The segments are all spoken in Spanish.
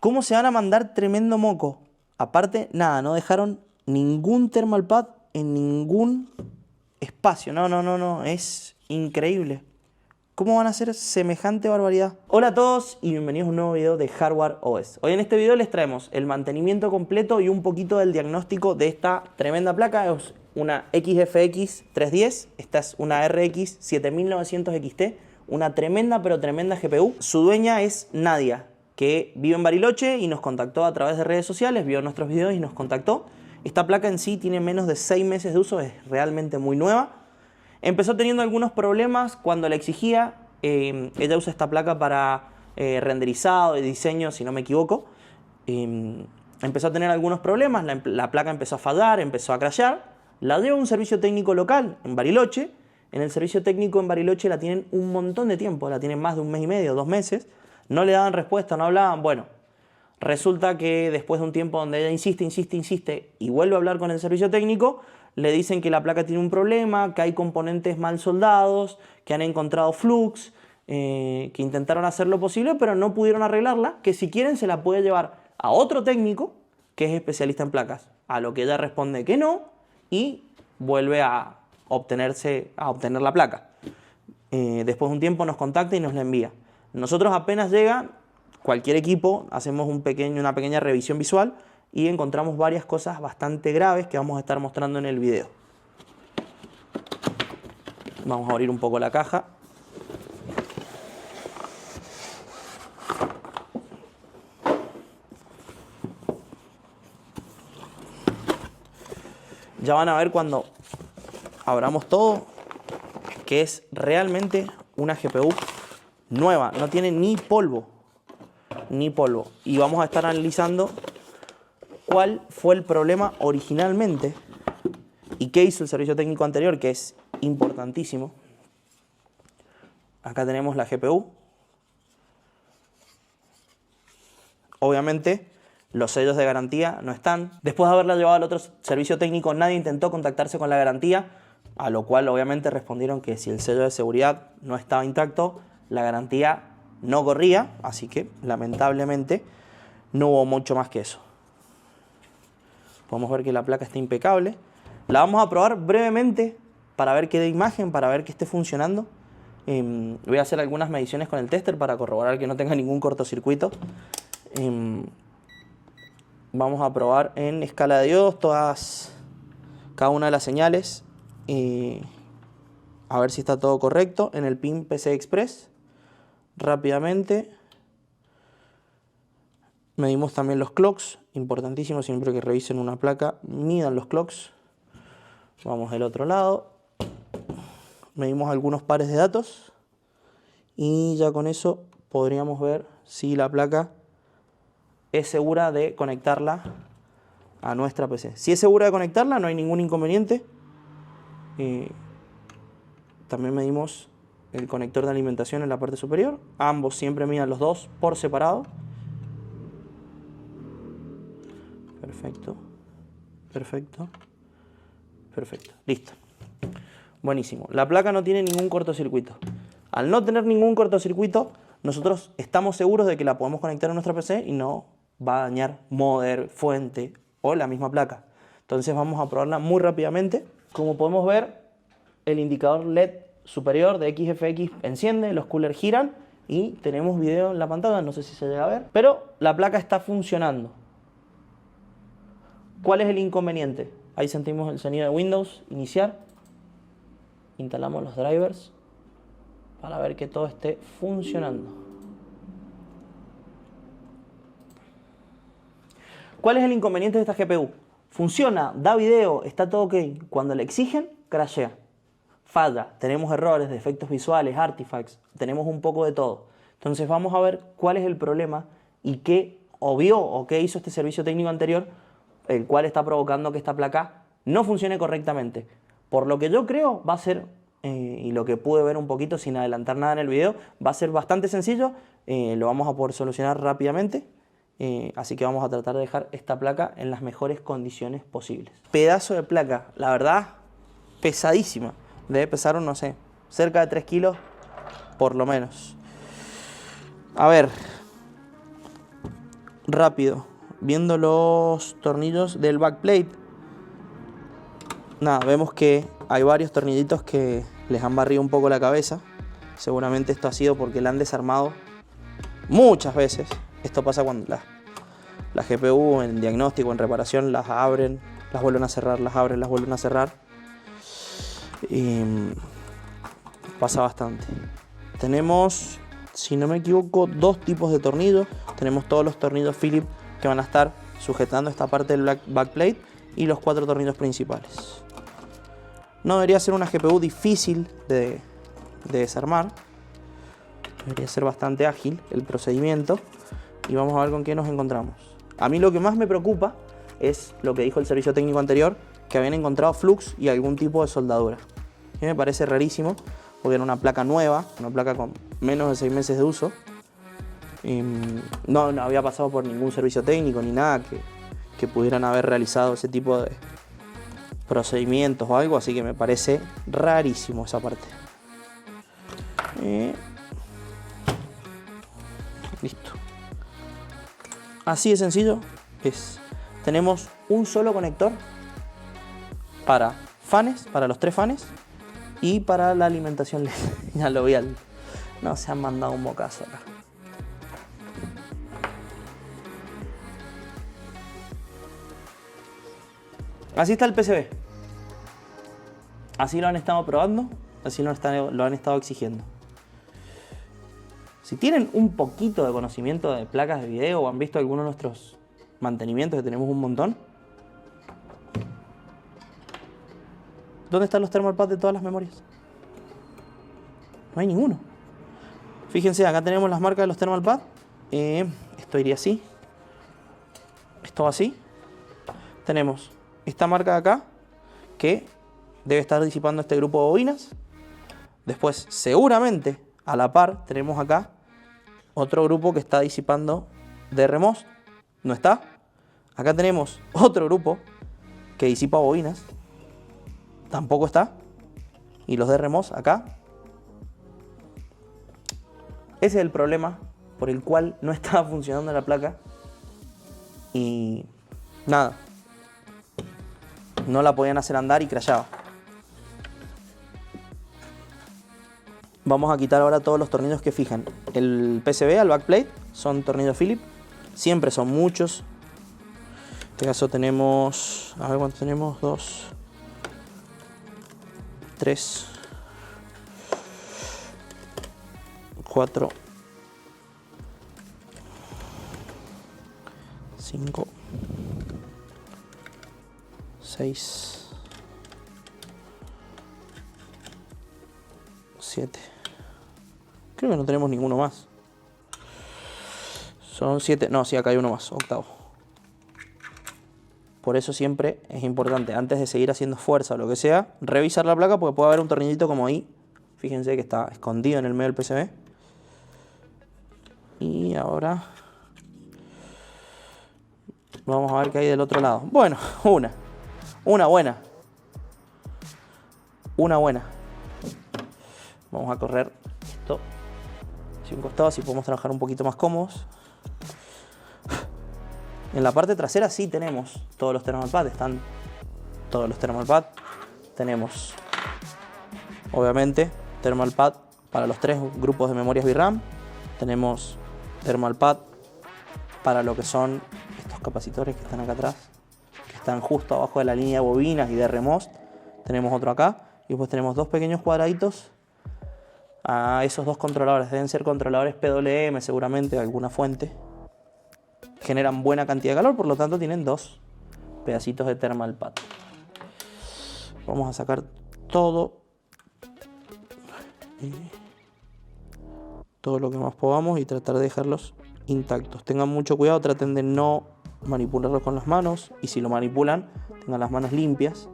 ¿Cómo se van a mandar tremendo moco? Aparte, nada, no dejaron ningún thermal pad en ningún espacio. No, es increíble. ¿Cómo van a hacer semejante barbaridad? Hola a todos y bienvenidos a un nuevo video de Hardware OS. Hoy en este video les traemos el mantenimiento completo y un poquito del diagnóstico de esta tremenda placa. Es una XFX 310, esta es una RX 7900 XT, una tremenda pero tremenda GPU. Su dueña es Nadia, que vive en Bariloche y nos contactó a través de redes sociales, vio nuestros videos y nos contactó. Esta placa en sí tiene menos de 6 meses de uso, es realmente muy nueva. Empezó teniendo algunos problemas cuando la exigía. Ella usa esta placa para renderizado y diseño, si no me equivoco. Empezó a tener algunos problemas, la placa empezó a fallar, empezó a crashear. La llevo a un servicio técnico local en Bariloche. En el servicio técnico en Bariloche la tienen un montón de tiempo, la tienen más de 1 mes y medio, 2 meses. No le daban respuesta, no hablaban. Bueno, resulta que después de un tiempo donde ella insiste y vuelve a hablar con el servicio técnico, le dicen que la placa tiene un problema, que hay componentes mal soldados, que han encontrado flux, que intentaron hacer lo posible pero no pudieron arreglarla, que si quieren se la puede llevar a otro técnico que es especialista en placas. A lo que ella responde que no y vuelve a obtener la placa. Después de un tiempo nos contacta y nos la envía. Nosotros apenas llega cualquier equipo, hacemos una pequeña revisión visual y encontramos varias cosas bastante graves que vamos a estar mostrando en el video. Vamos a abrir un poco la caja. Ya van a ver cuando abramos todo que es realmente una GPU nueva, no tiene ni polvo. Y vamos a estar analizando cuál fue el problema originalmente y qué hizo el servicio técnico anterior, que es importantísimo. Acá tenemos la GPU. Obviamente los sellos de garantía no están. Después de haberla llevado al otro servicio técnico, nadie intentó contactarse con la garantía, a lo cual obviamente respondieron que si el sello de seguridad no estaba intacto, la garantía no corría, así que lamentablemente no hubo mucho más que eso. Podemos ver que la placa está impecable. La vamos a probar brevemente para ver que dé imagen, para ver que esté funcionando. Voy a hacer algunas mediciones con el tester para corroborar que no tenga ningún cortocircuito. Vamos a probar en escala de diodos cada una de las señales. A ver si está todo correcto. En el pin PCI Express, rápidamente. Medimos también los clocks, importantísimo siempre que revisen una placa, midan los clocks. Vamos del otro lado. Medimos algunos pares de datos y ya con eso podríamos ver si la placa es segura de conectarla a nuestra PC. Si es segura de conectarla, no hay ningún inconveniente. También medimos el conector de alimentación en la parte superior. Ambos siempre midan los dos por separado. Perfecto. Listo. Buenísimo. La placa no tiene ningún cortocircuito. Al no tener ningún cortocircuito, nosotros estamos seguros de que la podemos conectar a nuestra PC y no va a dañar modem, fuente o la misma placa. Entonces vamos a probarla muy rápidamente. Como podemos ver, el indicador LED superior de XFX enciende, los coolers giran y tenemos video en la pantalla, no sé si se llega a ver, pero la placa está funcionando. ¿Cuál es el inconveniente? Ahí sentimos el sonido de Windows, iniciar. Instalamos los drivers para ver que todo esté funcionando. ¿Cuál es el inconveniente de esta GPU? Funciona, da video, está todo ok. Cuando le exigen, crashea. Falla, tenemos errores, defectos visuales, artifacts, tenemos un poco de todo. Entonces vamos a ver cuál es el problema y qué vio o qué hizo este servicio técnico anterior, el cual está provocando que esta placa no funcione correctamente. Por lo que yo creo va a ser, y lo que pude ver un poquito sin adelantar nada en el video, va a ser bastante sencillo, lo vamos a poder solucionar rápidamente. Así que vamos a tratar de dejar esta placa en las mejores condiciones posibles. Pedazo de placa, la verdad, pesadísima. Debe pesar, no sé, cerca de 3 kilos por lo menos. A ver, rápido, viendo los tornillos del backplate, nada, vemos que hay varios tornillitos que les han barrido un poco la cabeza. Seguramente esto ha sido porque la han desarmado muchas veces. Esto pasa cuando la GPU en diagnóstico, en reparación, las abren, las vuelven a cerrar, las abren, las vuelven a cerrar. Y pasa bastante. Tenemos, si no me equivoco, dos tipos de tornillos. Tenemos todos los tornillos Phillips que van a estar sujetando esta parte del backplate y los 4 tornillos principales. No debería ser una GPU difícil de desarmar. Debería ser bastante ágil el procedimiento. Y vamos a ver con qué nos encontramos. A mí lo que más me preocupa es lo que dijo el servicio técnico anterior, que habían encontrado flux y algún tipo de soldadura. Y me parece rarísimo, porque era una placa nueva, una placa con menos de 6 meses de uso. Y no había pasado por ningún servicio técnico ni nada que pudieran haber realizado ese tipo de procedimientos o algo, así que me parece rarísimo esa parte. Listo. Así de sencillo es. Tenemos un solo conector para fanes, para los 3 fanes y para la alimentación ya lo vi no se han mandado un mocazo acá. Así está el PCB. Así lo han estado probando, así lo han estado exigiendo. Si tienen un poquito de conocimiento de placas de video o han visto algunos de nuestros mantenimientos, que tenemos un montón. ¿Dónde están los thermal pads de todas las memorias? No hay ninguno. Fíjense, acá tenemos las marcas de los thermal pads. Esto iría así. Esto va así. Tenemos esta marca de acá, que debe estar disipando este grupo de bobinas. Después, seguramente, a la par, tenemos acá otro grupo que está disipando DRMOS. No está. Acá tenemos otro grupo que disipa bobinas. Tampoco está. Y los DRMOS acá. Ese es el problema por el cual no estaba funcionando la placa. Y nada. No la podían hacer andar y crashaba. Vamos a quitar ahora todos los tornillos que fijan el PCB al backplate. Son tornillos Phillips. Siempre son muchos. En este caso tenemos... A ver cuántos tenemos. 2, 3, 4, 5, 6, 7. Creo que no tenemos ninguno más. Son 7. No, sí, acá hay uno más, octavo. Por eso siempre es importante, antes de seguir haciendo fuerza o lo que sea, revisar la placa, porque puede haber un tornillito como ahí. Fíjense que está escondido en el medio del PCB. Y ahora vamos a ver qué hay del otro lado. Bueno, una buena. Una buena. Vamos a correr esto hacia un costado, así podemos trabajar un poquito más cómodos. En la parte trasera sí tenemos todos los thermal pads, están todos los thermal pads. Tenemos, obviamente, thermal pad para los 3 grupos de memorias VRAM. Tenemos thermal pad para lo que son estos capacitores que están acá atrás, que están justo abajo de la línea de bobinas y de RMOS. Tenemos otro acá y después tenemos 2 pequeños cuadraditos a esos 2 controladores. Deben ser controladores PWM seguramente de alguna fuente. Generan buena cantidad de calor, por lo tanto tienen 2 pedacitos de thermal pad. Vamos a sacar todo lo que más podamos y tratar de dejarlos intactos. Tengan mucho cuidado, traten de no manipularlos con las manos, y si lo manipulan, tengan las manos limpias.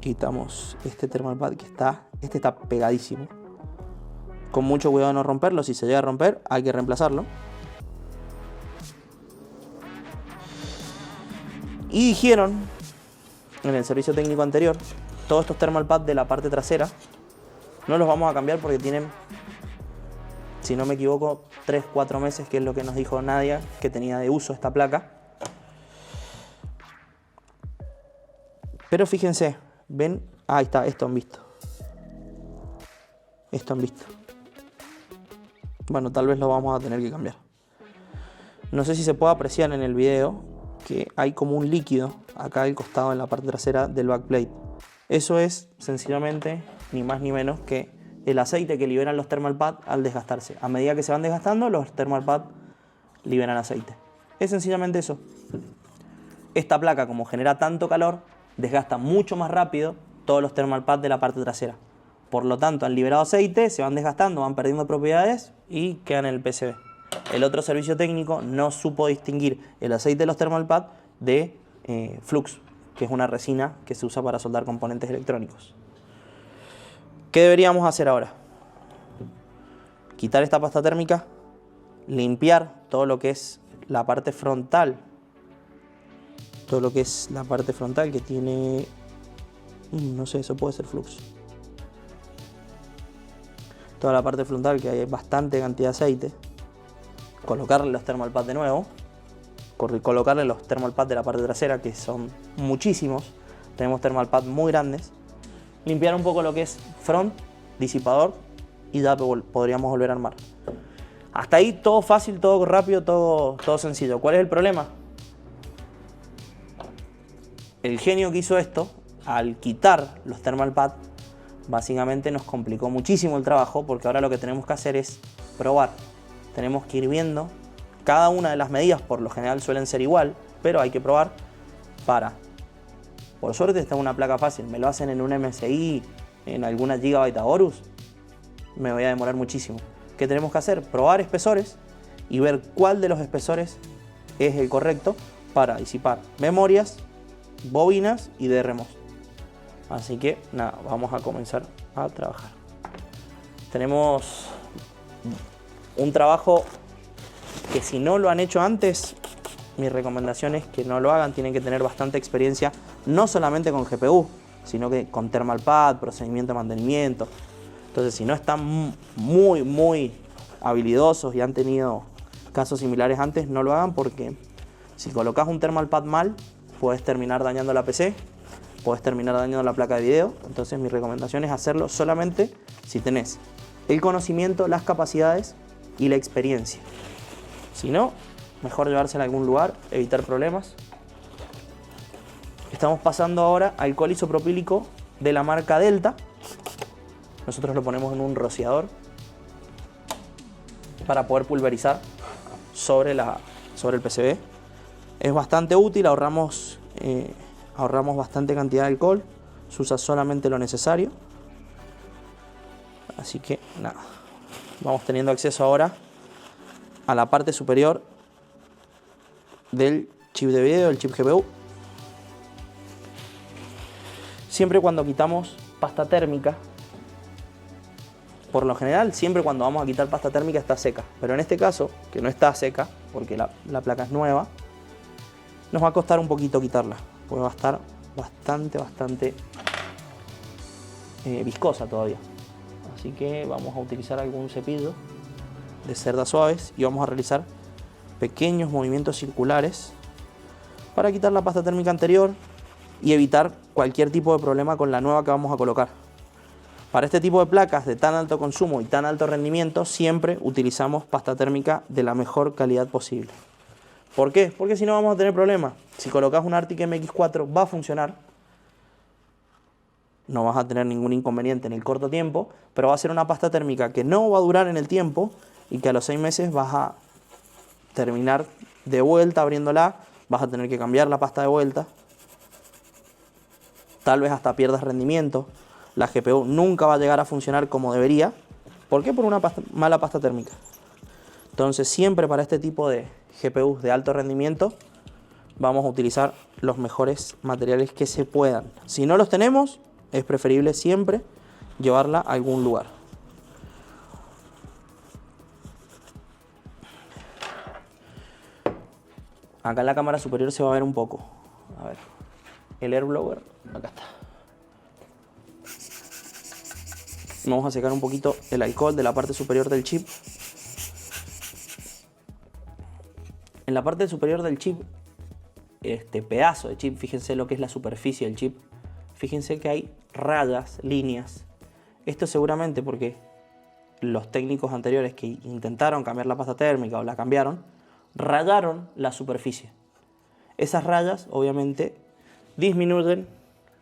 Quitamos este thermal pad que está pegadísimo. Con mucho cuidado de no romperlo. Si se llega a romper, hay que reemplazarlo. Y dijeron en el servicio técnico anterior, todos estos thermal pads de la parte trasera no los vamos a cambiar porque tienen si no me equivoco, 3-4 meses, que es lo que nos dijo Nadia que tenía de uso esta placa. Pero fíjense, ven, ahí está, esto han visto. Esto han visto. Bueno, tal vez lo vamos a tener que cambiar. No sé si se puede apreciar en el video que hay como un líquido acá al costado en la parte trasera del backplate. Eso es sencillamente ni más ni menos que el aceite que liberan los thermal pads al desgastarse. A medida que se van desgastando, los thermal pads liberan aceite. Es sencillamente eso. Esta placa, como genera tanto calor, desgasta mucho más rápido todos los thermal pads de la parte trasera. Por lo tanto, han liberado aceite, se van desgastando, van perdiendo propiedades y quedan en el PCB. El otro servicio técnico no supo distinguir el aceite de los thermal pads de flux, que es una resina que se usa para soldar componentes electrónicos. ¿Qué deberíamos hacer ahora? Quitar esta pasta térmica, limpiar todo lo que es la parte frontal, que tiene, no sé, eso puede ser flux. Toda la parte frontal que hay bastante cantidad de aceite. Colocarle los thermal pads de nuevo. Colocarle los thermal pads de la parte trasera, que son muchísimos. Tenemos thermal pads muy grandes. Limpiar un poco lo que es front, disipador, y ya podríamos volver a armar. Hasta ahí todo fácil, todo rápido, todo sencillo. ¿Cuál es el problema? El genio que hizo esto, al quitar los thermal pads, básicamente nos complicó muchísimo el trabajo, porque ahora lo que tenemos que hacer es probar. Tenemos que ir viendo cada una de las medidas, por lo general suelen ser igual, pero hay que probar para... Por suerte esta es una placa fácil, me lo hacen en un MSI, en alguna Gigabyte Aorus, me voy a demorar muchísimo. ¿Qué tenemos que hacer? Probar espesores y ver cuál de los espesores es el correcto para disipar memorias, bobinas y DRMOS. Así que nada, vamos a comenzar a trabajar. Tenemos un trabajo que si no lo han hecho antes, mi recomendación es que no lo hagan. Tienen que tener bastante experiencia, no solamente con GPU, sino que con thermal pad, procedimiento de mantenimiento. Entonces, si no están muy habilidosos y han tenido casos similares antes, no lo hagan, porque si colocas un thermal pad mal, puedes terminar dañando la PC, puedes terminar dañando la placa de video. Entonces, mi recomendación es hacerlo solamente si tenés el conocimiento, las capacidades y la experiencia. Si no, mejor llevársela a algún lugar, evitar problemas. Estamos pasando ahora alcohol isopropílico de la marca Delta. Nosotros lo ponemos en un rociador para poder pulverizar sobre el PCB. Es bastante útil, ahorramos bastante cantidad de alcohol. Se usa solamente lo necesario. Así que nada, vamos teniendo acceso ahora a la parte superior del chip de video, el chip GPU. Siempre cuando quitamos pasta térmica, por lo general, siempre cuando vamos a quitar pasta térmica está seca. Pero en este caso, que no está seca, porque la placa es nueva, nos va a costar un poquito quitarla, porque va a estar bastante viscosa todavía. Así que vamos a utilizar algún cepillo de cerdas suaves y vamos a realizar pequeños movimientos circulares para quitar la pasta térmica anterior y evitar cualquier tipo de problema con la nueva que vamos a colocar. Para este tipo de placas de tan alto consumo y tan alto rendimiento, siempre utilizamos pasta térmica de la mejor calidad posible. ¿Por qué? Porque si no vamos a tener problemas. Si colocas un Arctic MX4 va a funcionar, no vas a tener ningún inconveniente en el corto tiempo, pero va a ser una pasta térmica que no va a durar en el tiempo y que a los 6 meses vas a terminar de vuelta abriéndola, vas a tener que cambiar la pasta de vuelta, tal vez hasta pierdas rendimiento. La GPU nunca va a llegar a funcionar como debería. ¿Por qué? Por una mala pasta térmica. Entonces, siempre para este tipo de GPUs de alto rendimiento vamos a utilizar los mejores materiales que se puedan. Si no los tenemos, es preferible siempre llevarla a algún lugar. Acá en la cámara superior se va a ver un poco. A ver, el air blower, acá está. Vamos a secar un poquito el alcohol de la parte superior del chip En la parte superior del chip, este pedazo de chip, fíjense lo que es la superficie del chip, fíjense que hay rayas, líneas. Esto seguramente porque los técnicos anteriores que intentaron cambiar la pasta térmica o la cambiaron, rayaron la superficie. Esas rayas obviamente disminuyen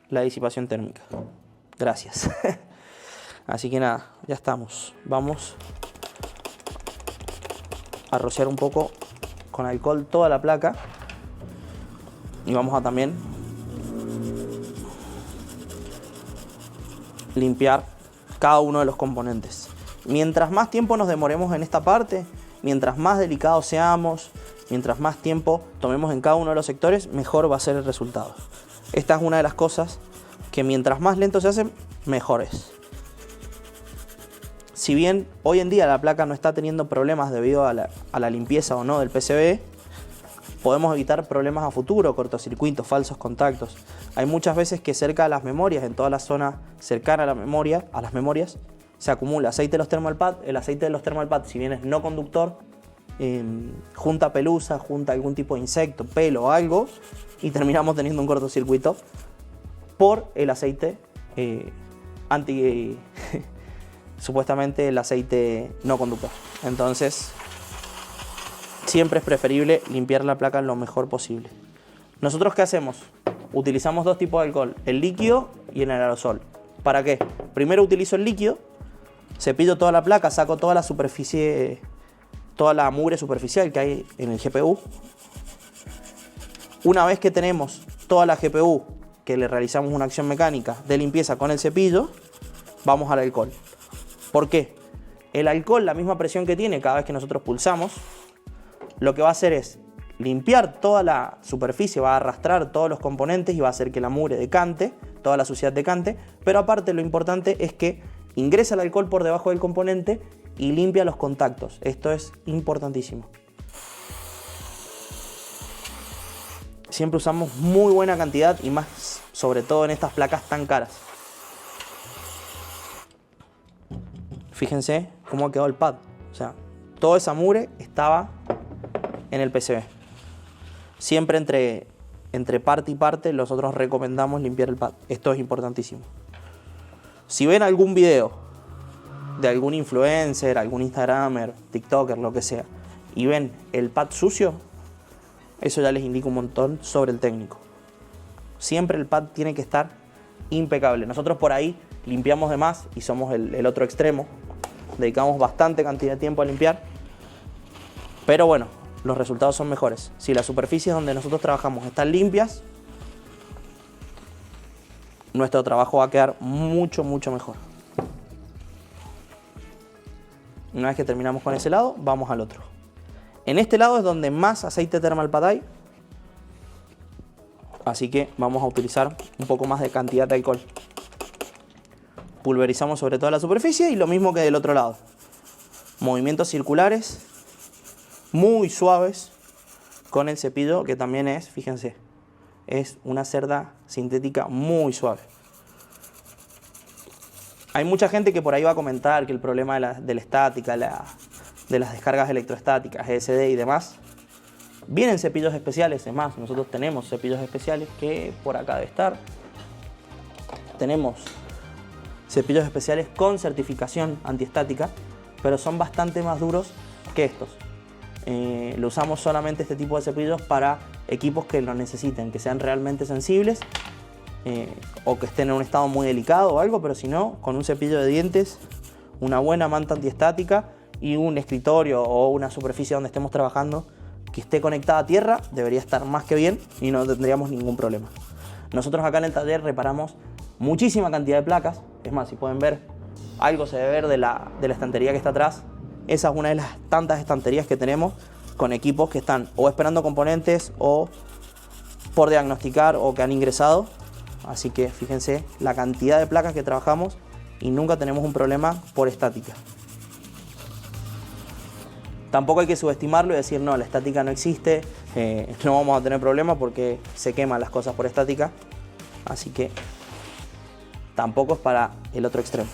la disipación térmica. Gracias. Así que nada, ya estamos. Vamos a rociar un poco con alcohol toda la placa. Y vamos a también limpiar cada uno de los componentes. Mientras más tiempo nos demoremos en esta parte, mientras más delicados seamos, mientras más tiempo tomemos en cada uno de los sectores, mejor va a ser el resultado. Esta es una de las cosas que mientras más lento se hacen, mejor es. Si bien hoy en día la placa no está teniendo problemas debido a la limpieza o no del PCB, podemos evitar problemas a futuro, cortocircuitos, falsos contactos. Hay muchas veces que cerca de las memorias, en toda la zona cercana a las memorias, se acumula aceite de los thermal pads. El aceite de los thermal pads, si bien es no conductor, junta pelusa, junta algún tipo de insecto, pelo o algo, y terminamos teniendo un cortocircuito por el aceite supuestamente el aceite no conductor. Entonces, siempre es preferible limpiar la placa lo mejor posible. ¿Nosotros qué hacemos? Utilizamos dos tipos de alcohol, el líquido y el aerosol. ¿Para qué? Primero utilizo el líquido, cepillo toda la placa, saco toda la superficie, toda la mugre superficial que hay en el GPU. Una vez que tenemos toda la GPU, que le realizamos una acción mecánica de limpieza con el cepillo, vamos al alcohol. ¿Por qué? El alcohol, la misma presión que tiene cada vez que nosotros pulsamos, lo que va a hacer es limpiar toda la superficie, va a arrastrar todos los componentes y va a hacer que la mugre decante, toda la suciedad decante, pero aparte lo importante es que ingresa el alcohol por debajo del componente y limpia los contactos. Esto es importantísimo. Siempre usamos muy buena cantidad y más sobre todo en estas placas tan caras. Fíjense cómo ha quedado el pad. O sea, toda esa mugre estaba en el PCB. Siempre entre parte y parte nosotros recomendamos limpiar el pad. Esto es importantísimo. Si ven algún video de algún influencer, algún instagramer, tiktoker, lo que sea, y ven el pad sucio, eso ya les indica un montón sobre el técnico. Siempre el pad tiene que estar impecable. Nosotros por ahí limpiamos de más y somos el otro extremo. Dedicamos bastante cantidad de tiempo a limpiar. Pero bueno, los resultados son mejores. Si las superficies donde nosotros trabajamos están limpias, nuestro trabajo va a quedar mucho, mucho mejor. Una vez que terminamos con ese lado, vamos al otro. En este lado es donde más aceite thermal pad hay. Así que vamos a utilizar un poco más de cantidad de alcohol. Pulverizamos sobre toda la superficie y lo mismo que del otro lado. Movimientos circulares, muy suaves, con el cepillo que también es, fíjense, es una cerda sintética muy suave. Hay mucha gente que por ahí va a comentar que el problema de la estática, de las descargas electrostáticas, ESD y demás, vienen cepillos especiales. Es más, nosotros tenemos cepillos especiales que por acá debe estar. Tenemos cepillos especiales con certificación antiestática, pero son bastante más duros que estos. Lo usamos solamente este tipo de cepillos para equipos que lo necesiten, que sean realmente sensibles o que estén en un estado muy delicado o algo, pero si no, con un cepillo de dientes, una buena manta antiestática y un escritorio o una superficie donde estemos trabajando que esté conectada a tierra, debería estar más que bien y no tendríamos ningún problema. Nosotros acá en el taller reparamos muchísima cantidad de placas. Es más, si pueden ver, algo se debe ver de la estantería que está atrás. Esa es una de las tantas estanterías que tenemos con equipos que están o esperando componentes o por diagnosticar o que han ingresado. Así que fíjense la cantidad de placas que trabajamos y nunca tenemos un problema por estática. Tampoco hay que subestimarlo y decir no, la estática no existe, no vamos a tener problemas porque se queman las cosas por estática. Así que tampoco es para el otro extremo.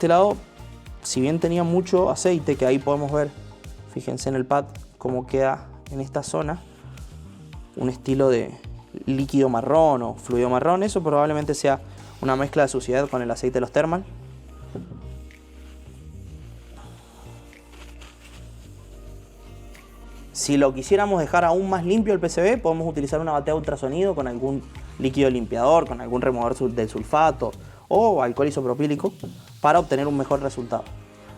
este lado, si bien tenía mucho aceite, que ahí podemos ver, fíjense en el pad cómo queda en esta zona, un estilo de líquido marrón o fluido marrón. Eso probablemente sea una mezcla de suciedad con el aceite de los thermal. Si lo quisiéramos dejar aún más limpio el PCB, podemos utilizar una batea de ultrasonido con algún líquido limpiador, con algún removedor del sulfato o alcohol isopropílico para obtener un mejor resultado.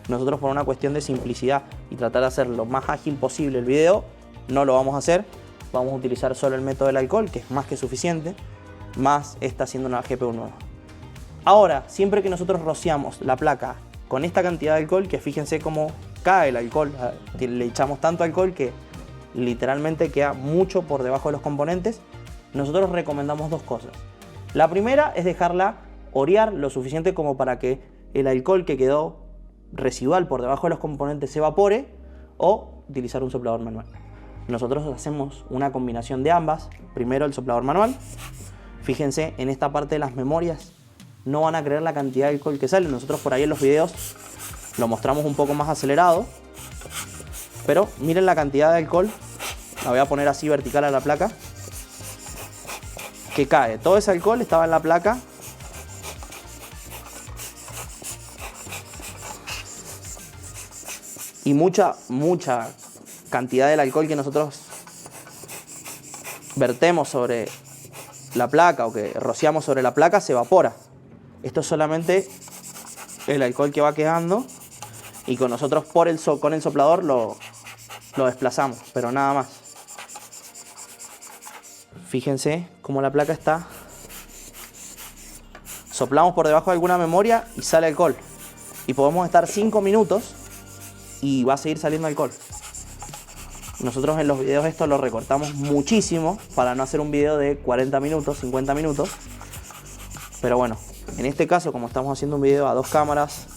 Nosotros, por una cuestión de simplicidad y tratar de hacer lo más ágil posible el video, no lo vamos a hacer. Vamos a utilizar solo el método del alcohol, que es más que suficiente, más esta siendo una GPU nueva. Ahora, siempre que nosotros rociamos la placa con esta cantidad de alcohol, que fíjense cómo cae el alcohol, le echamos tanto alcohol que literalmente queda mucho por debajo de los componentes, nosotros recomendamos dos cosas. La primera es dejarla orear lo suficiente como para que el alcohol que quedó residual por debajo de los componentes se evapore, o utilizar un soplador manual. Nosotros hacemos una combinación de ambas. Primero el soplador manual. Fíjense en esta parte de las memorias, no van a creer la cantidad de alcohol que sale. Nosotros por ahí en los videos lo mostramos un poco más acelerado, pero miren la cantidad de alcohol. La voy a poner así vertical a la placa, que cae. Todo ese alcohol estaba en la placa. Y mucha cantidad del alcohol que nosotros vertemos sobre la placa o que rociamos sobre la placa se evapora. Esto es solamente el alcohol que va quedando, y con nosotros con el soplador lo desplazamos, pero nada más. Fíjense cómo la placa está. Soplamos por debajo de alguna memoria y sale alcohol. Y podemos estar 5 minutos y va a seguir saliendo alcohol. Nosotros en los videos esto lo recortamos muchísimo para no hacer un video de 40 minutos, 50 minutos. Pero bueno, en este caso, como estamos haciendo un video a 2 cámaras,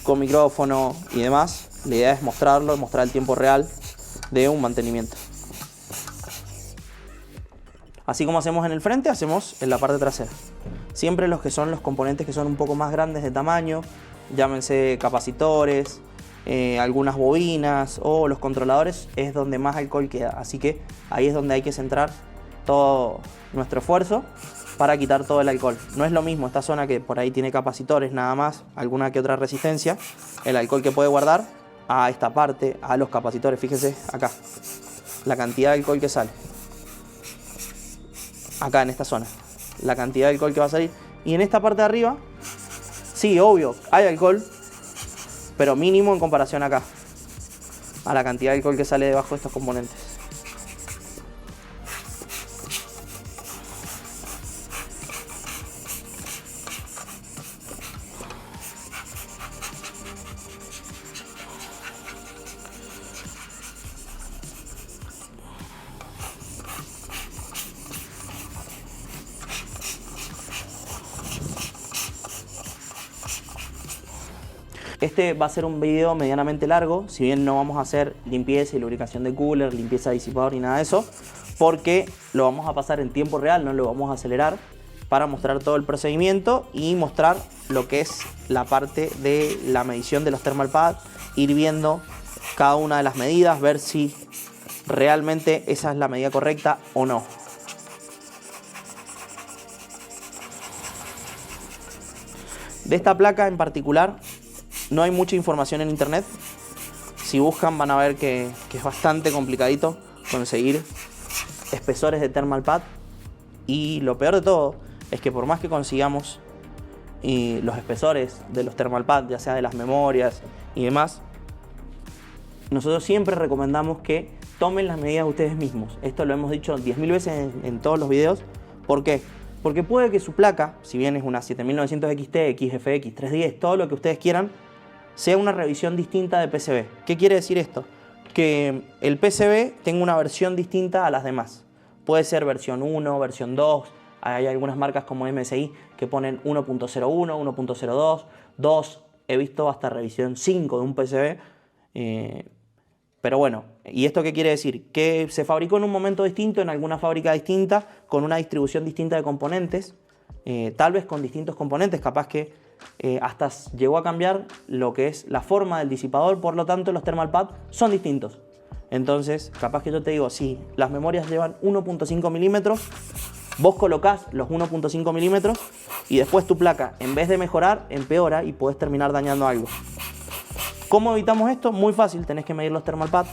con micrófono y demás, la idea es mostrarlo, mostrar el tiempo real de un mantenimiento. Así como hacemos en el frente, hacemos en la parte trasera. Siempre los que son los componentes que son un poco más grandes de tamaño, llámense capacitores, algunas bobinas o los controladores, es donde más alcohol queda. Así que ahí es donde hay que centrar todo nuestro esfuerzo para quitar todo el alcohol. No es lo mismo esta zona, que por ahí tiene capacitores nada más, alguna que otra resistencia, el alcohol que puede guardar, a esta parte, a los capacitores. Fíjense acá la cantidad de alcohol que sale. Acá en esta zona, la cantidad de alcohol que va a salir. Y en esta parte de arriba, sí, obvio, hay alcohol, pero mínimo en comparación acá, a la cantidad de alcohol que sale debajo de estos componentes. Este va a ser un video medianamente largo, si bien no vamos a hacer limpieza y lubricación de cooler, limpieza de disipador ni nada de eso, porque lo vamos a pasar en tiempo real, no lo vamos a acelerar, para mostrar todo el procedimiento y mostrar lo que es la parte de la medición de los thermal pads, ir viendo cada una de las medidas, ver si realmente esa es la medida correcta o no. De esta placa en particular no hay mucha información en internet. Si buscan van a ver que es bastante complicadito conseguir espesores de thermal pad. Y lo peor de todo es que por más que consigamos los espesores de los thermal pad, ya sea de las memorias y demás, nosotros siempre recomendamos que tomen las medidas ustedes mismos. Esto lo hemos dicho 10.000 veces en todos los videos. ¿Por qué? Porque puede que su placa, si bien es una 7900 XT, XFX, 310, todo lo que ustedes quieran, sea una revisión distinta de PCB. ¿Qué quiere decir esto? Que el PCB tenga una versión distinta a las demás. Puede ser versión 1, versión 2, hay algunas marcas como MSI que ponen 1.01, 1.02, 2, he visto hasta revisión 5 de un PCB. Pero bueno, ¿y esto qué quiere decir? Que se fabricó en un momento distinto, en alguna fábrica distinta, con una distribución distinta de componentes, tal vez con distintos componentes, capaz que hasta llegó a cambiar lo que es la forma del disipador, por lo tanto los thermal pad son distintos. Entonces, capaz que yo te digo, si las memorias llevan 1.5 milímetros, vos colocás los 1.5 milímetros y después tu placa, en vez de mejorar, empeora y podés terminar dañando algo. ¿Cómo evitamos esto? Muy fácil, tenés que medir los thermal pad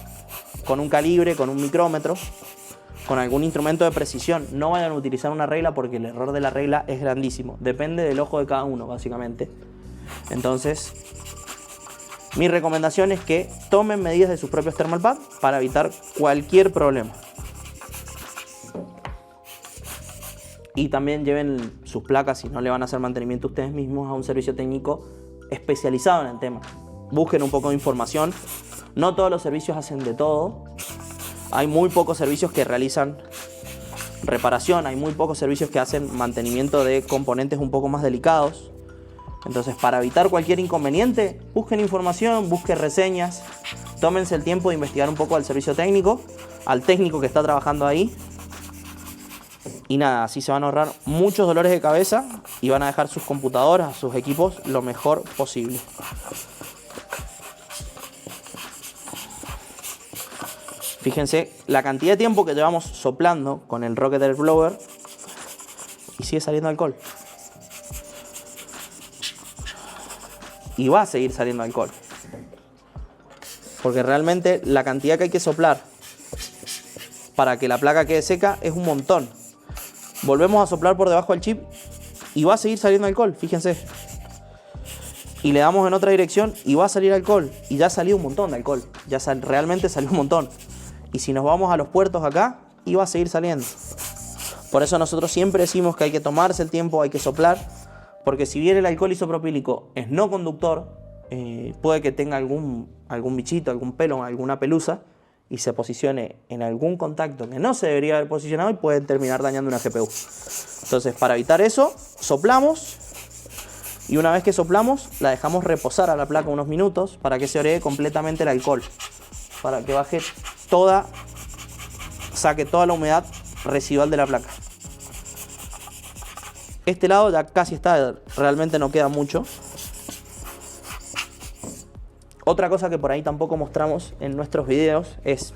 con un calibre, con un micrómetro, con algún instrumento de precisión. No vayan a utilizar una regla porque el error de la regla es grandísimo. Depende del ojo de cada uno, básicamente. Entonces, mi recomendación es que tomen medidas de sus propios thermal pad para evitar cualquier problema. Y también lleven sus placas, si no le van a hacer mantenimiento ustedes mismos, a un servicio técnico especializado en el tema. Busquen un poco de información. No todos los servicios hacen de todo. Hay muy pocos servicios que realizan reparación, hay muy pocos servicios que hacen mantenimiento de componentes un poco más delicados. Entonces, para evitar cualquier inconveniente, busquen información, busquen reseñas, tómense el tiempo de investigar un poco al servicio técnico, al técnico que está trabajando ahí. Y nada, así se van a ahorrar muchos dolores de cabeza y van a dejar sus computadoras, sus equipos lo mejor posible. Fíjense la cantidad de tiempo que llevamos soplando con el Rocket Air Blower y sigue saliendo alcohol. Y va a seguir saliendo alcohol. Porque realmente la cantidad que hay que soplar para que la placa quede seca es un montón. Volvemos a soplar por debajo del chip y va a seguir saliendo alcohol, fíjense. Y le damos en otra dirección y va a salir alcohol. Y ya salió un montón de alcohol. Realmente salió un montón. Y si nos vamos a los puertos acá, y va a seguir saliendo. Por eso nosotros siempre decimos que hay que tomarse el tiempo, hay que soplar, porque si bien el alcohol isopropílico es no conductor, puede que tenga algún bichito, algún pelo, alguna pelusa, y se posicione en algún contacto que no se debería haber posicionado y puede terminar dañando una GPU. Entonces, para evitar eso, soplamos, y una vez que soplamos, la dejamos reposar a la placa unos minutos para que se oree completamente el alcohol, para que baje saque toda la humedad residual de la placa. Este lado ya casi está, realmente no queda mucho. Otra cosa que por ahí tampoco mostramos en nuestros videos es,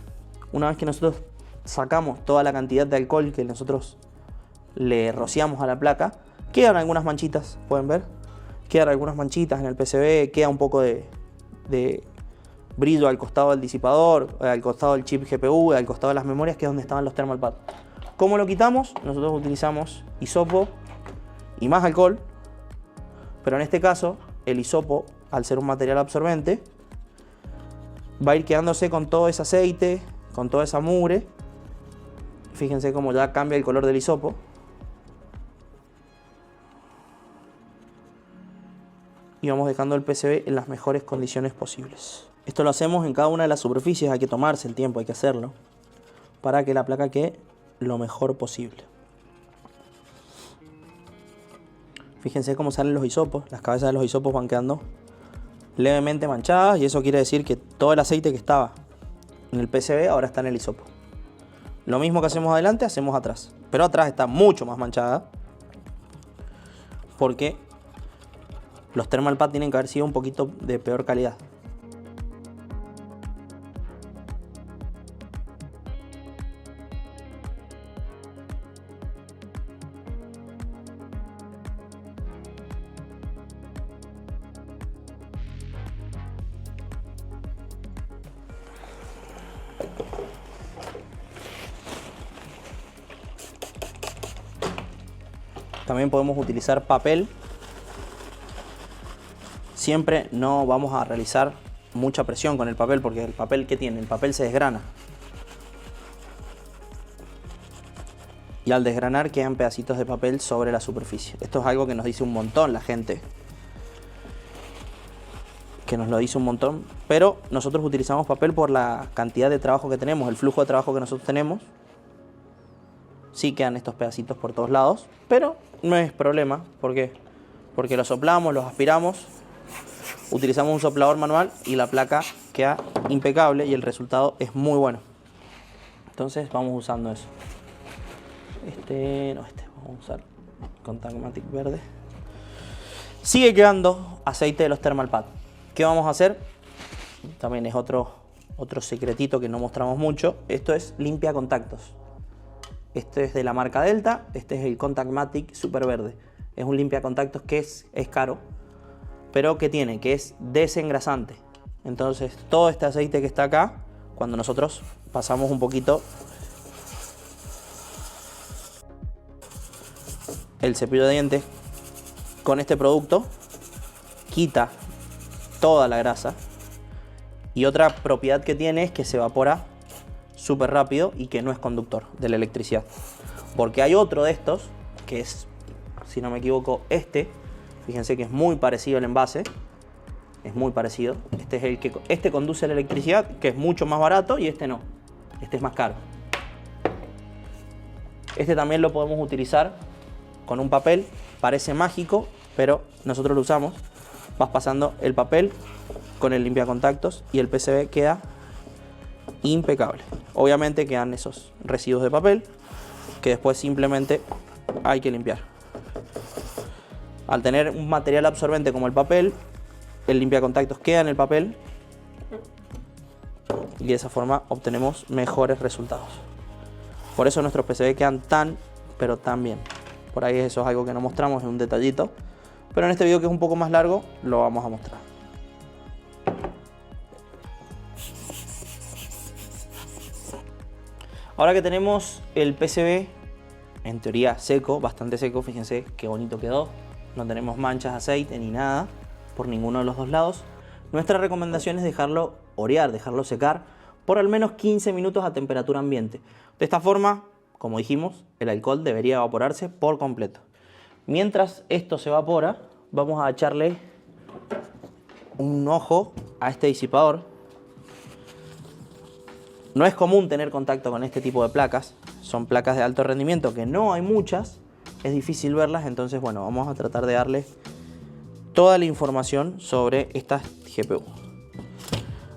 una vez que nosotros sacamos toda la cantidad de alcohol que nosotros le rociamos a la placa, quedan algunas manchitas, pueden ver, quedan algunas manchitas en el PCB, queda un poco de brillo al costado del disipador, al costado del chip GPU, al costado de las memorias, que es donde estaban los thermal pad. ¿Cómo lo quitamos? Nosotros utilizamos hisopo y más alcohol, pero en este caso el hisopo, al ser un material absorbente, va a ir quedándose con todo ese aceite, con toda esa mugre. Fíjense cómo ya cambia el color del hisopo. Y vamos dejando el PCB en las mejores condiciones posibles. Esto lo hacemos en cada una de las superficies, hay que tomarse el tiempo, hay que hacerlo, para que la placa quede lo mejor posible. Fíjense cómo salen los hisopos, las cabezas de los hisopos van quedando levemente manchadas y eso quiere decir que todo el aceite que estaba en el PCB ahora está en el hisopo. Lo mismo que hacemos adelante, hacemos atrás, pero atrás está mucho más manchada porque los thermal pad tienen que haber sido un poquito de peor calidad. También podemos utilizar papel. Siempre no vamos a realizar mucha presión con el papel porque el papel que tiene, el papel se desgrana. Y al desgranar quedan pedacitos de papel sobre la superficie. Esto es algo que nos dice un montón la gente. Que nos lo dice un montón. Pero nosotros utilizamos papel por la cantidad de trabajo que tenemos, el flujo de trabajo que nosotros tenemos. Sí quedan estos pedacitos por todos lados, pero no es problema. ¿Por qué? Porque los soplamos, los aspiramos, utilizamos un soplador manual y la placa queda impecable y el resultado es muy bueno. Entonces vamos usando eso. Vamos a usar Contacmatic verde. Sigue quedando aceite de los Thermal Pad. ¿Qué vamos a hacer? También es otro secretito que no mostramos mucho. Esto es limpia contactos. Este es de la marca Delta. Este es el Contactmatic Super Verde. Es un limpia contactos que es caro, pero que tiene, que es desengrasante. Entonces todo este aceite que está acá, cuando nosotros pasamos un poquito el cepillo de dientes con este producto, quita toda la grasa. Y otra propiedad que tiene es que se evapora súper rápido y que no es conductor de la electricidad. Porque hay otro de estos, que es, si no me equivoco, fíjense que es muy parecido el envase, es muy parecido. Este es el que conduce la electricidad, que es mucho más barato, y este no, este es más caro. Este también lo podemos utilizar con un papel, parece mágico, pero nosotros lo usamos. Vas pasando el papel con el limpiacontactos y el PCB queda impecable. Obviamente quedan esos residuos de papel que después simplemente hay que limpiar. Al tener un material absorbente como el papel, el limpiacontactos queda en el papel y de esa forma obtenemos mejores resultados. Por eso nuestros PCB quedan pero tan bien. Por ahí eso es algo que no mostramos, es un detallito, pero en este video, que es un poco más largo, lo vamos a mostrar. Ahora que tenemos el PCB en teoría seco, bastante seco, fíjense qué bonito quedó, no tenemos manchas de aceite ni nada por ninguno de los dos lados. Nuestra recomendación es dejarlo orear, dejarlo secar por al menos 15 minutos a temperatura ambiente. De esta forma, como dijimos, el alcohol debería evaporarse por completo. Mientras esto se evapora, vamos a echarle un ojo a este disipador. No es común tener contacto con este tipo de placas, son placas de alto rendimiento que no hay muchas, es difícil verlas, entonces bueno, vamos a tratar de darle toda la información sobre estas GPU.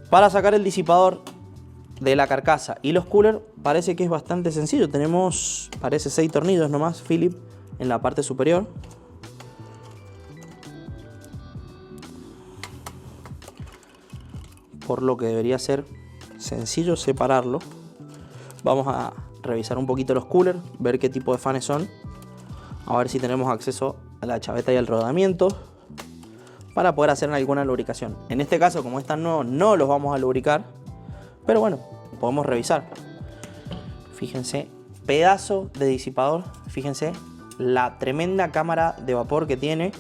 Para sacar el disipador de la carcasa y los coolers parece que es bastante sencillo. Tenemos, parece 6 tornillos nomás, Phillips, en la parte superior. Por lo que debería ser sencillo separarlo. Vamos a revisar un poquito los coolers, ver qué tipo de fans son, a ver si tenemos acceso a la chaveta y al rodamiento para poder hacer alguna lubricación. En este caso, como están nuevos, no los vamos a lubricar, pero bueno, podemos revisar. Fíjense, pedazo de disipador, fíjense la tremenda cámara de vapor que tiene,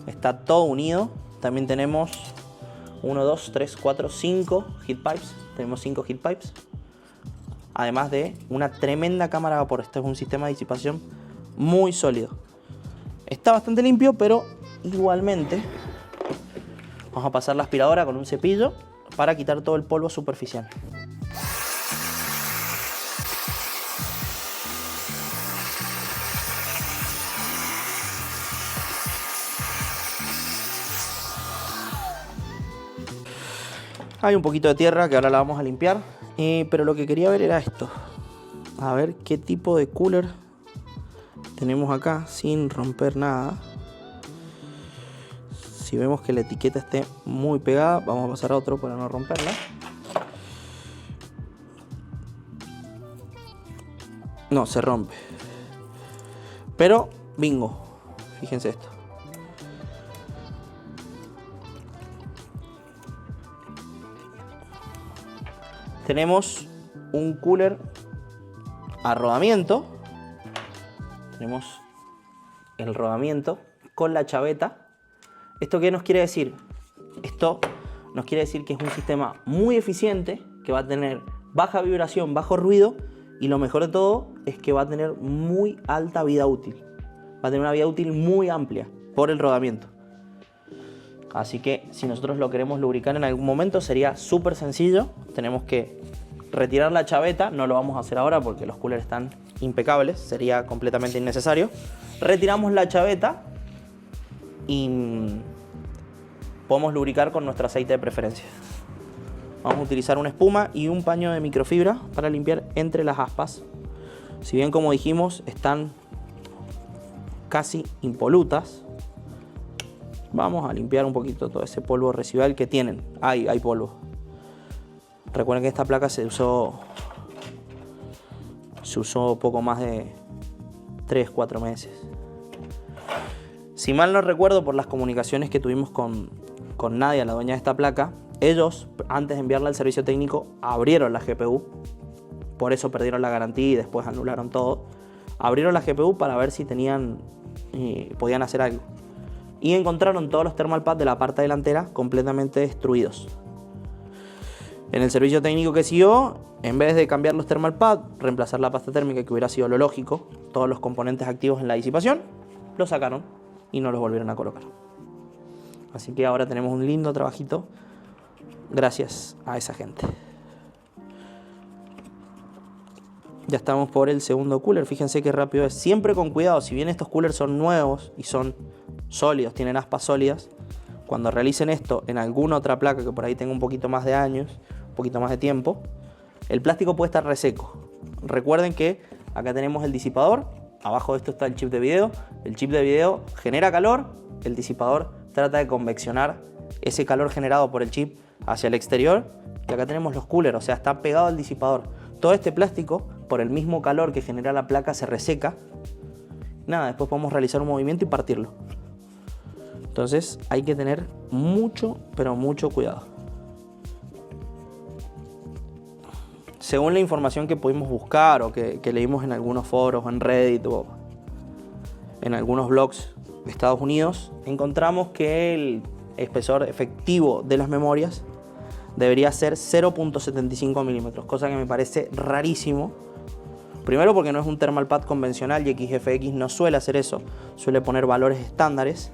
está todo unido. También tenemos 1, 2, 3, 4, 5 heat pipes, tenemos 5 heat pipes, además de una tremenda cámara de vapor. Este es un sistema de disipación muy sólido, está bastante limpio, pero igualmente vamos a pasar la aspiradora con un cepillo para quitar todo el polvo superficial. Hay un poquito de tierra que ahora la vamos a limpiar, pero lo que quería ver era esto. A ver qué tipo de cooler tenemos acá sin romper nada. Si vemos que la etiqueta esté muy pegada, vamos a pasar a otro para no romperla. No, se rompe. Pero, bingo. Fíjense esto. Tenemos un cooler a rodamiento. Tenemos el rodamiento con la chaveta. ¿Esto qué nos quiere decir? Esto nos quiere decir que es un sistema muy eficiente, que va a tener baja vibración, bajo ruido, y lo mejor de todo es que va a tener muy alta vida útil. Va a tener una vida útil muy amplia por el rodamiento. Así que si nosotros lo queremos lubricar en algún momento sería súper sencillo. Tenemos que retirar la chaveta, no lo vamos a hacer ahora porque los coolers están impecables, sería completamente innecesario. Retiramos la chaveta y podemos lubricar con nuestro aceite de preferencia. Vamos a utilizar una espuma y un paño de microfibra para limpiar entre las aspas. Si bien, como dijimos, están casi impolutas, Vamos a limpiar un poquito todo ese polvo residual que tienen. Hay polvo. Recuerden que esta placa se usó poco más de 3-4 meses. Si mal no recuerdo, por las comunicaciones que tuvimos con Nadia, la dueña de esta placa, ellos, antes de enviarla al servicio técnico, abrieron la GPU. Por eso perdieron la garantía y después anularon todo. Abrieron la GPU para ver si podían hacer algo. Y encontraron todos los thermal pads de la parte delantera completamente destruidos. En el servicio técnico que siguió, en vez de cambiar los thermal pads, reemplazar la pasta térmica, que hubiera sido lo lógico, todos los componentes activos en la disipación, los sacaron y no los volvieron a colocar. Así que ahora tenemos un lindo trabajito gracias a esa gente. Ya estamos por el segundo cooler. Fíjense qué rápido es. Siempre con cuidado. Si bien estos coolers son nuevos y son sólidos, tienen aspas sólidas, cuando realicen esto en alguna otra placa que por ahí tenga un poquito más de años, un poquito más de tiempo, el plástico puede estar reseco. Recuerden que acá tenemos el disipador. Abajo de esto está el chip de video. El chip de video genera calor. El disipador trata de conveccionar ese calor generado por el chip hacia el exterior. Y acá tenemos los coolers, o sea, está pegado al disipador. Todo este plástico, por el mismo calor que genera la placa, se reseca. Nada, después podemos realizar un movimiento y partirlo. Entonces hay que tener mucho, pero mucho cuidado. Según la información que pudimos buscar o que leímos en algunos foros, en Reddit o en algunos blogs de Estados Unidos, encontramos que el espesor efectivo de las memorias debería ser 0.75 milímetros, cosa que me parece rarísimo. Primero porque no es un thermal pad convencional y XFX no suele hacer eso, suele poner valores estándares.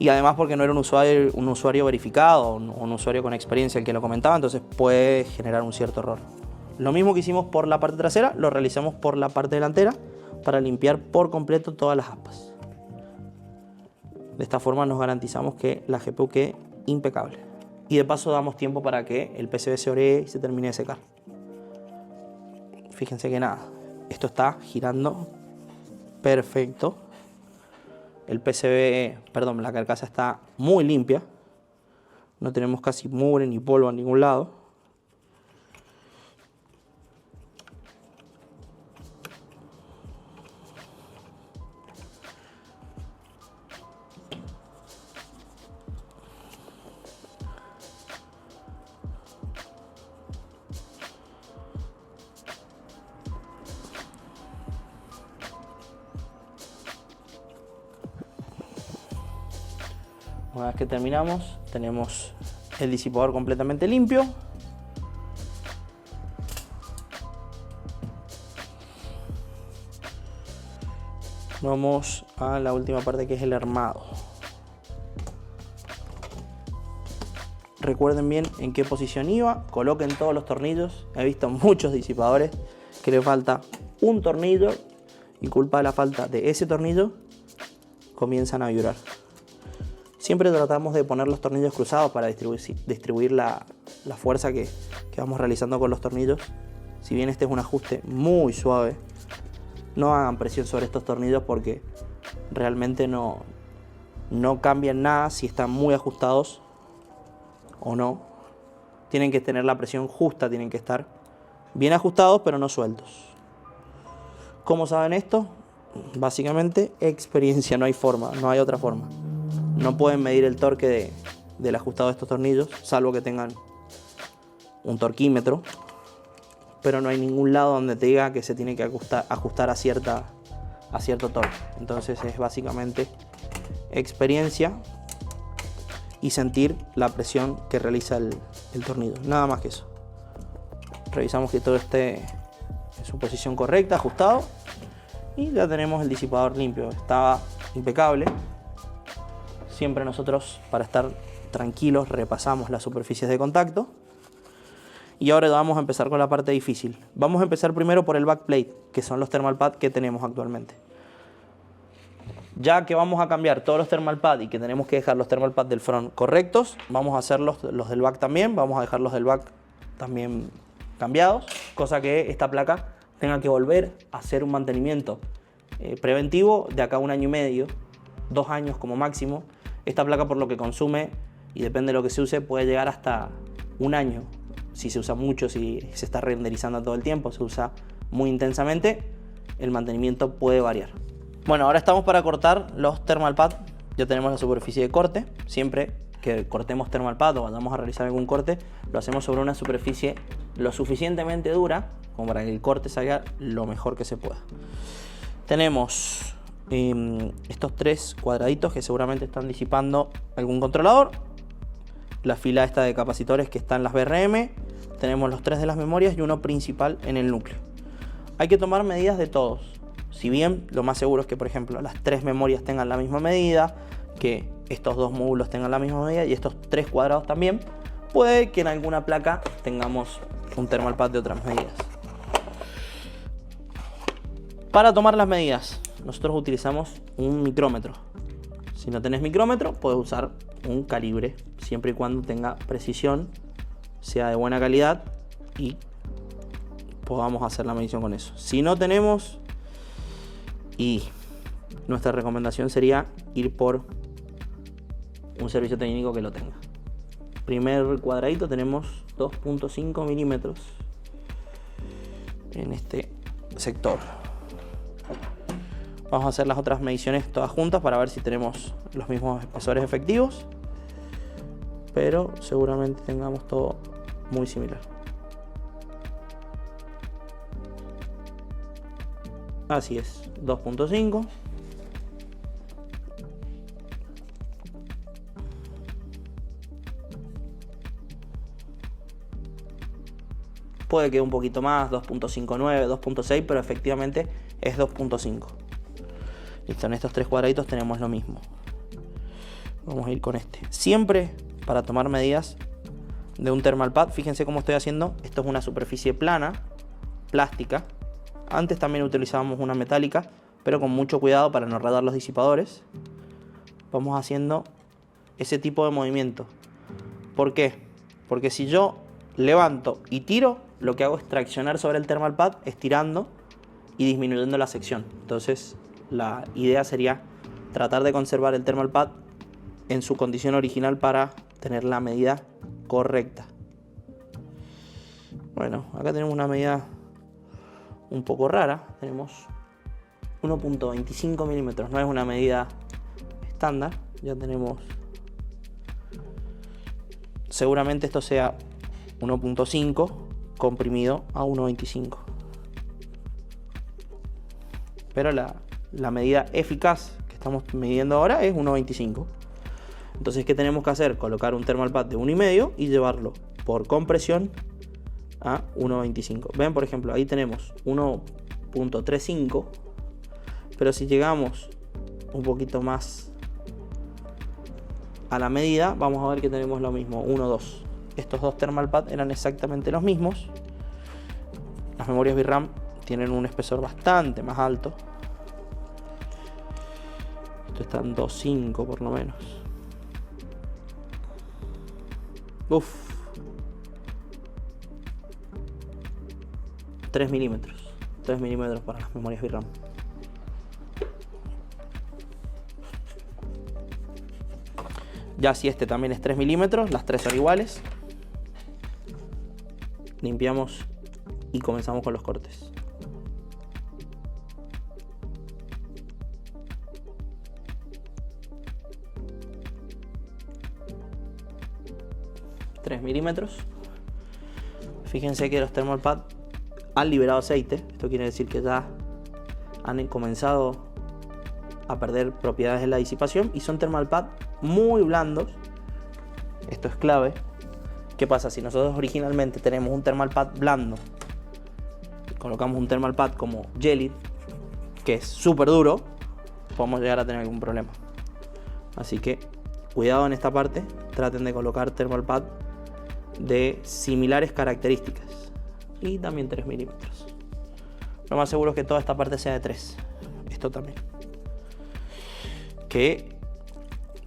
Y además porque no era un usuario verificado, un usuario con experiencia el que lo comentaba, entonces puede generar un cierto error. Lo mismo que hicimos por la parte trasera, lo realizamos por la parte delantera para limpiar por completo todas las aspas. De esta forma nos garantizamos que la GPU quede impecable. Y de paso damos tiempo para que el PCB se oree y se termine de secar. Fíjense que nada, esto está girando perfecto. El PCB, perdón, la carcasa está muy limpia. No tenemos casi mugre ni polvo en ningún lado. Una vez que terminamos, tenemos el disipador completamente limpio. Vamos a la última parte, que es el armado. Recuerden bien en qué posición iba, coloquen todos los tornillos. He visto muchos disipadores que le falta un tornillo y culpa de la falta de ese tornillo comienzan a vibrar. Siempre tratamos de poner los tornillos cruzados para distribuir la fuerza que vamos realizando con los tornillos. Si bien este es un ajuste muy suave, no hagan presión sobre estos tornillos porque realmente no cambian nada si están muy ajustados o no. Tienen que tener la presión justa, tienen que estar bien ajustados pero no sueltos. ¿Cómo saben esto? Básicamente experiencia, no hay forma, no hay otra forma. No pueden medir el torque del ajustado de estos tornillos, salvo que tengan un torquímetro, pero no hay ningún lado donde te diga que se tiene que ajustar a cierto torque. Entonces es básicamente experiencia y sentir la presión que realiza el tornillo, nada más que eso. Revisamos que todo esté en su posición correcta, ajustado, y ya tenemos el disipador limpio. Estaba impecable. Siempre nosotros, para estar tranquilos, repasamos las superficies de contacto. Y ahora vamos a empezar con la parte difícil. Vamos a empezar primero por el backplate, que son los thermal pads que tenemos actualmente. Ya que vamos a cambiar todos los thermal pads y que tenemos que dejar los thermal pads del front correctos, vamos a hacer los del back también. Vamos a dejar los del back también cambiados, cosa que esta placa tenga que volver a hacer un mantenimiento preventivo de acá a 1 año y medio. 2 años como máximo. Esta placa, por lo que consume y depende de lo que se use, puede llegar hasta 1 año. Si se usa mucho, si se está renderizando todo el tiempo, se usa muy intensamente, el mantenimiento puede variar. Bueno, ahora estamos para cortar los thermal pad. Ya tenemos la superficie de corte. Siempre que cortemos thermal pad o vayamos a realizar algún corte, lo hacemos sobre una superficie lo suficientemente dura como para que el corte salga lo mejor que se pueda. Tenemos estos 3 cuadraditos que seguramente están disipando algún controlador, la fila esta de capacitores que están las BRM, tenemos los 3 de las memorias y uno principal en el núcleo. Hay que tomar medidas de todos. Si bien lo más seguro es que, por ejemplo, las 3 memorias tengan la misma medida, que estos 2 módulos tengan la misma medida y estos 3 cuadrados también, puede que en alguna placa tengamos un thermal pad de otras medidas. Para tomar las medidas, nosotros utilizamos un micrómetro. Si no tenés micrómetro, puedes usar un calibre, siempre y cuando tenga precisión, sea de buena calidad y podamos hacer la medición con eso. Si no tenemos, y nuestra recomendación sería ir por un servicio técnico que lo tenga. Primer cuadradito tenemos 2.5 milímetros en este sector. Vamos a hacer las otras mediciones todas juntas para ver si tenemos los mismos espesores efectivos, pero seguramente tengamos todo muy similar. Así es, 2.5. Puede que un poquito más, 2.59, 2.6, pero efectivamente es 2.5. Listo, en estos 3 cuadraditos tenemos lo mismo. Vamos a ir con este. Siempre para tomar medidas de un thermal pad, fíjense cómo estoy haciendo. Esto es una superficie plana, plástica. Antes también utilizábamos una metálica, pero con mucho cuidado para no rodar los disipadores. Vamos haciendo ese tipo de movimiento. ¿Por qué? Porque si yo levanto y tiro, lo que hago es traccionar sobre el thermal pad, estirando y disminuyendo la sección. Entonces la idea sería tratar de conservar el thermal pad en su condición original para tener la medida correcta. Bueno, acá tenemos una medida un poco rara. Tenemos 1.25 milímetros, no es una medida estándar. Ya tenemos, seguramente esto sea 1.5 comprimido a 1.25, pero la medida eficaz que estamos midiendo ahora es 1.25. Entonces, ¿qué tenemos que hacer? Colocar un thermal pad de 1,5 y llevarlo por compresión a 1.25. Ven, por ejemplo, ahí tenemos 1.35, pero si llegamos un poquito más a la medida, vamos a ver que tenemos lo mismo, 1.2. Estos 2 thermal pad eran exactamente los mismos. Las memorias VRAM tienen un espesor bastante más alto. Esto está en 2.5 por lo menos. Uf. 3 milímetros. 3 milímetros para las memorias VRAM. Ya si este también es 3 milímetros, las 3 son iguales. Limpiamos y comenzamos con los cortes. $3 milímetros. Fíjense que los thermal pad han liberado aceite. Esto quiere decir que ya han comenzado a perder propiedades en la disipación y son thermal pad muy blandos. Esto es clave. ¿Qué pasa? Si nosotros originalmente tenemos un thermal pad blando, colocamos un thermal pad como Gelid, que es súper duro, podemos llegar a tener algún problema. Así que cuidado en esta parte, traten de colocar thermal pad de similares características y también 3 milímetros. Lo más seguro es que toda esta parte sea de 3. Esto también. Que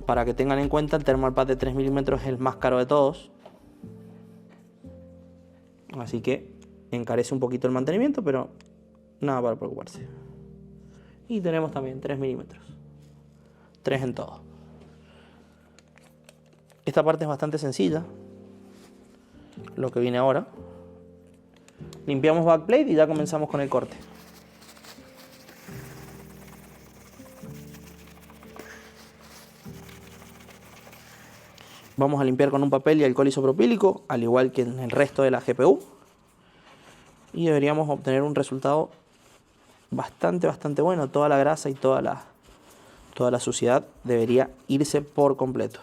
para que tengan en cuenta, el thermal pad de 3 milímetros es el más caro de todos. Así que encarece un poquito el mantenimiento, pero nada para preocuparse. Y tenemos también 3 milímetros. 3 en todo. Esta parte es bastante sencilla, lo que viene ahora. Limpiamos backplate y ya comenzamos con el corte. Vamos a limpiar con un papel y alcohol isopropílico, al igual que en el resto de la GPU. Y deberíamos obtener un resultado bastante bueno. Toda la grasa y toda la suciedad debería irse por completo.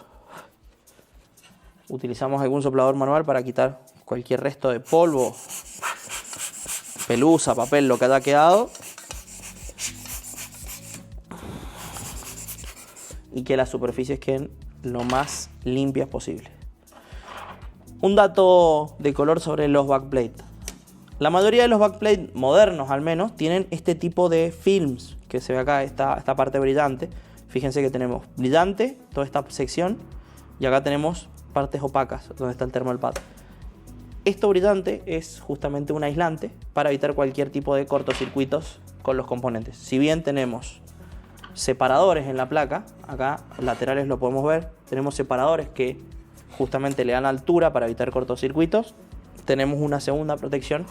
Utilizamos algún soplador manual para quitar cualquier resto de polvo, pelusa, papel, lo que haya quedado. Y que las superficies queden lo más limpias posible. Un dato de color sobre los backplate. La mayoría de los backplate modernos, al menos, tienen este tipo de films que se ve acá, esta parte brillante. Fíjense que tenemos brillante, toda esta sección, y acá tenemos partes opacas, donde está el thermal pad. Esto brillante es justamente un aislante para evitar cualquier tipo de cortocircuitos con los componentes. Si bien tenemos separadores en la placa, acá laterales lo podemos ver, tenemos separadores que justamente le dan altura para evitar cortocircuitos. Tenemos una segunda protección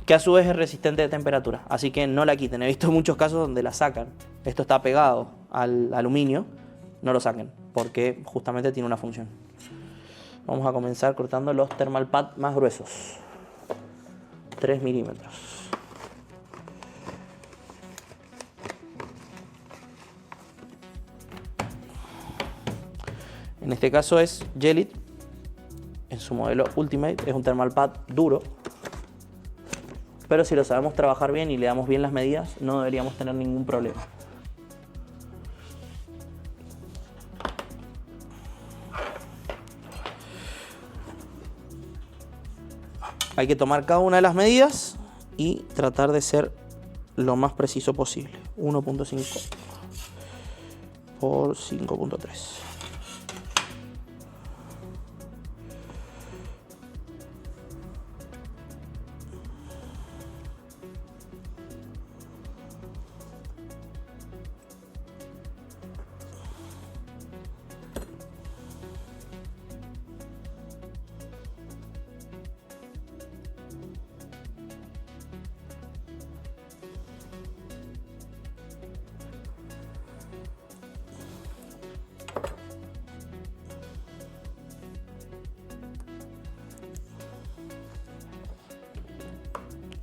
que a su vez es resistente de temperatura, así que no la quiten. He visto muchos casos donde la sacan. Esto está pegado al aluminio, no lo saquen porque justamente tiene una función. Vamos a comenzar cortando los thermal pad más gruesos, 3 milímetros. En este caso es Gelit, en su modelo Ultimate, es un thermal pad duro, pero si lo sabemos trabajar bien y le damos bien las medidas, no deberíamos tener ningún problema. Hay que tomar cada una de las medidas y tratar de ser lo más preciso posible. 1.5 por 5.3.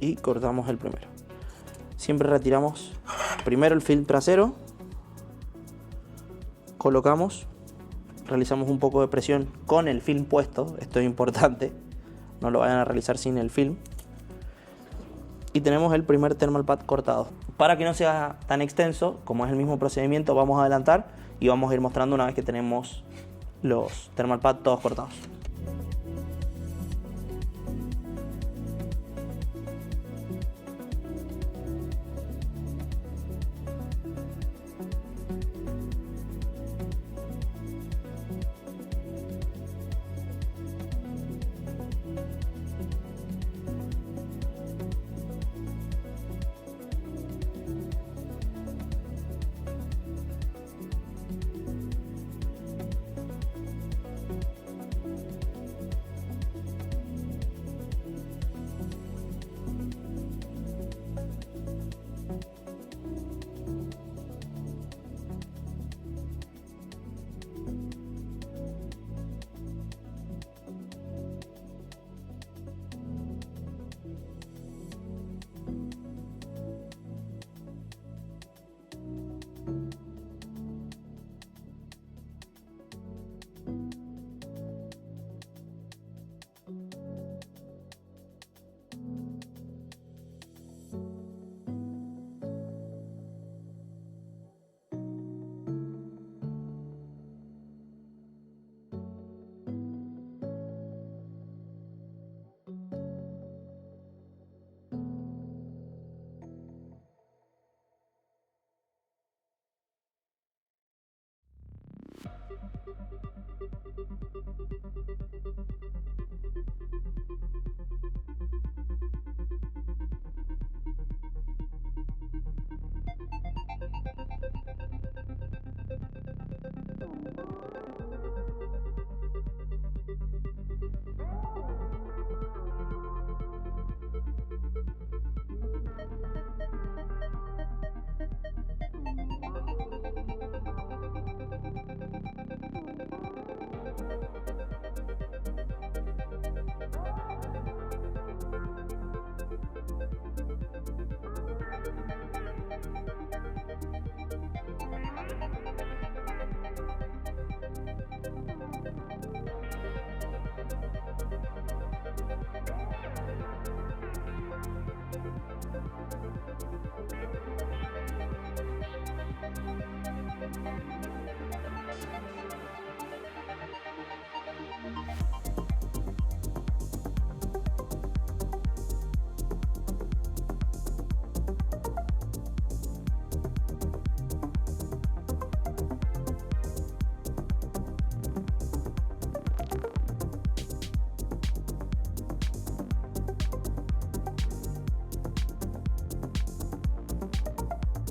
Y cortamos el primero. Siempre retiramos primero el film trasero, colocamos, realizamos un poco de presión con el film puesto, esto es importante, no lo vayan a realizar sin el film. Y tenemos el primer thermal pad cortado. Para que no sea tan extenso, como es el mismo procedimiento, vamos a adelantar y vamos a ir mostrando una vez que tenemos los thermal pad todos cortados.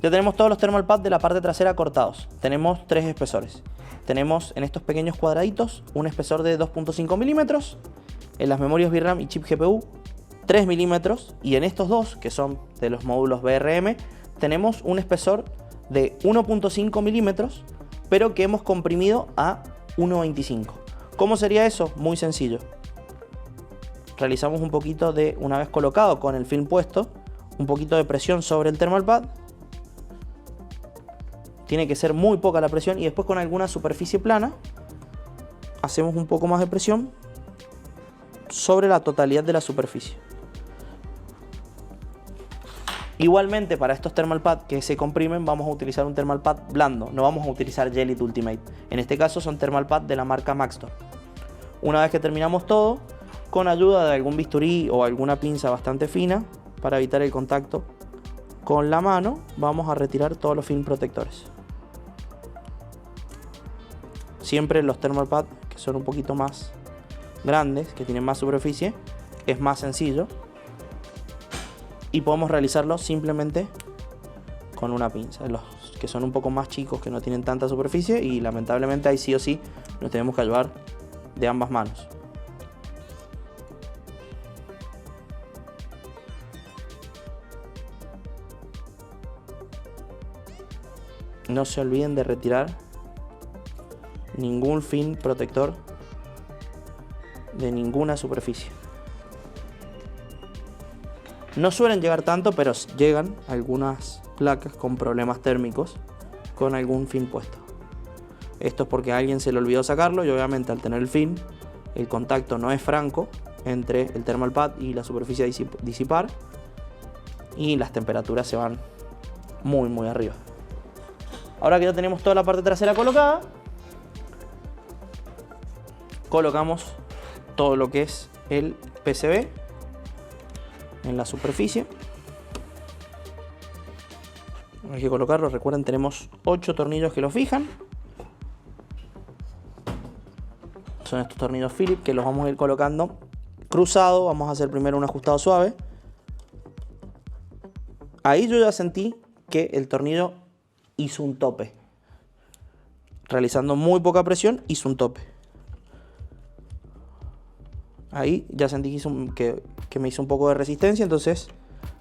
Ya tenemos todos los thermal pads de la parte trasera cortados. Tenemos 3 espesores. Tenemos en estos pequeños cuadraditos un espesor de 2.5 milímetros. En las memorias VRAM y chip GPU 3 milímetros. Y en estos dos, que son de los módulos VRM, tenemos un espesor de 1.5 milímetros, pero que hemos comprimido a 1.25. ¿Cómo sería eso? Muy sencillo. Realizamos un poquito de, una vez colocado con el film puesto, un poquito de presión sobre el thermal pad. Tiene que ser muy poca la presión y después con alguna superficie plana hacemos un poco más de presión sobre la totalidad de la superficie. Igualmente para estos thermal pad que se comprimen vamos a utilizar un thermal pad blando, no vamos a utilizar Gelid Ultimate. En este caso son thermal pad de la marca Maxtor. Una vez que terminamos todo, con ayuda de algún bisturí o alguna pinza bastante fina para evitar el contacto con la mano, vamos a retirar todos los film protectores. Siempre los thermal pad que son un poquito más grandes, que tienen más superficie, es más sencillo y podemos realizarlo simplemente con una pinza. Los que son un poco más chicos, que no tienen tanta superficie, y lamentablemente ahí sí o sí nos tenemos que ayudar de ambas manos. No se olviden de retirar ningún film protector de ninguna superficie. No suelen llegar tanto, pero llegan algunas placas con problemas térmicos con algún film puesto. Esto es porque a alguien se le olvidó sacarlo y obviamente al tener el film, el contacto no es franco entre el thermal pad y la superficie a disipar y las temperaturas se van muy arriba. Ahora que ya tenemos toda la parte trasera colocada, colocamos todo lo que es el PCB en la superficie. Hay que colocarlo, recuerden, tenemos 8 tornillos que lo fijan. Son estos tornillos Phillips que los vamos a ir colocando cruzado. Vamos a hacer primero un ajustado suave. Ahí yo ya sentí que el tornillo hizo un tope. Realizando muy poca presión, hizo un tope. Ahí ya sentí que me hizo un poco de resistencia, entonces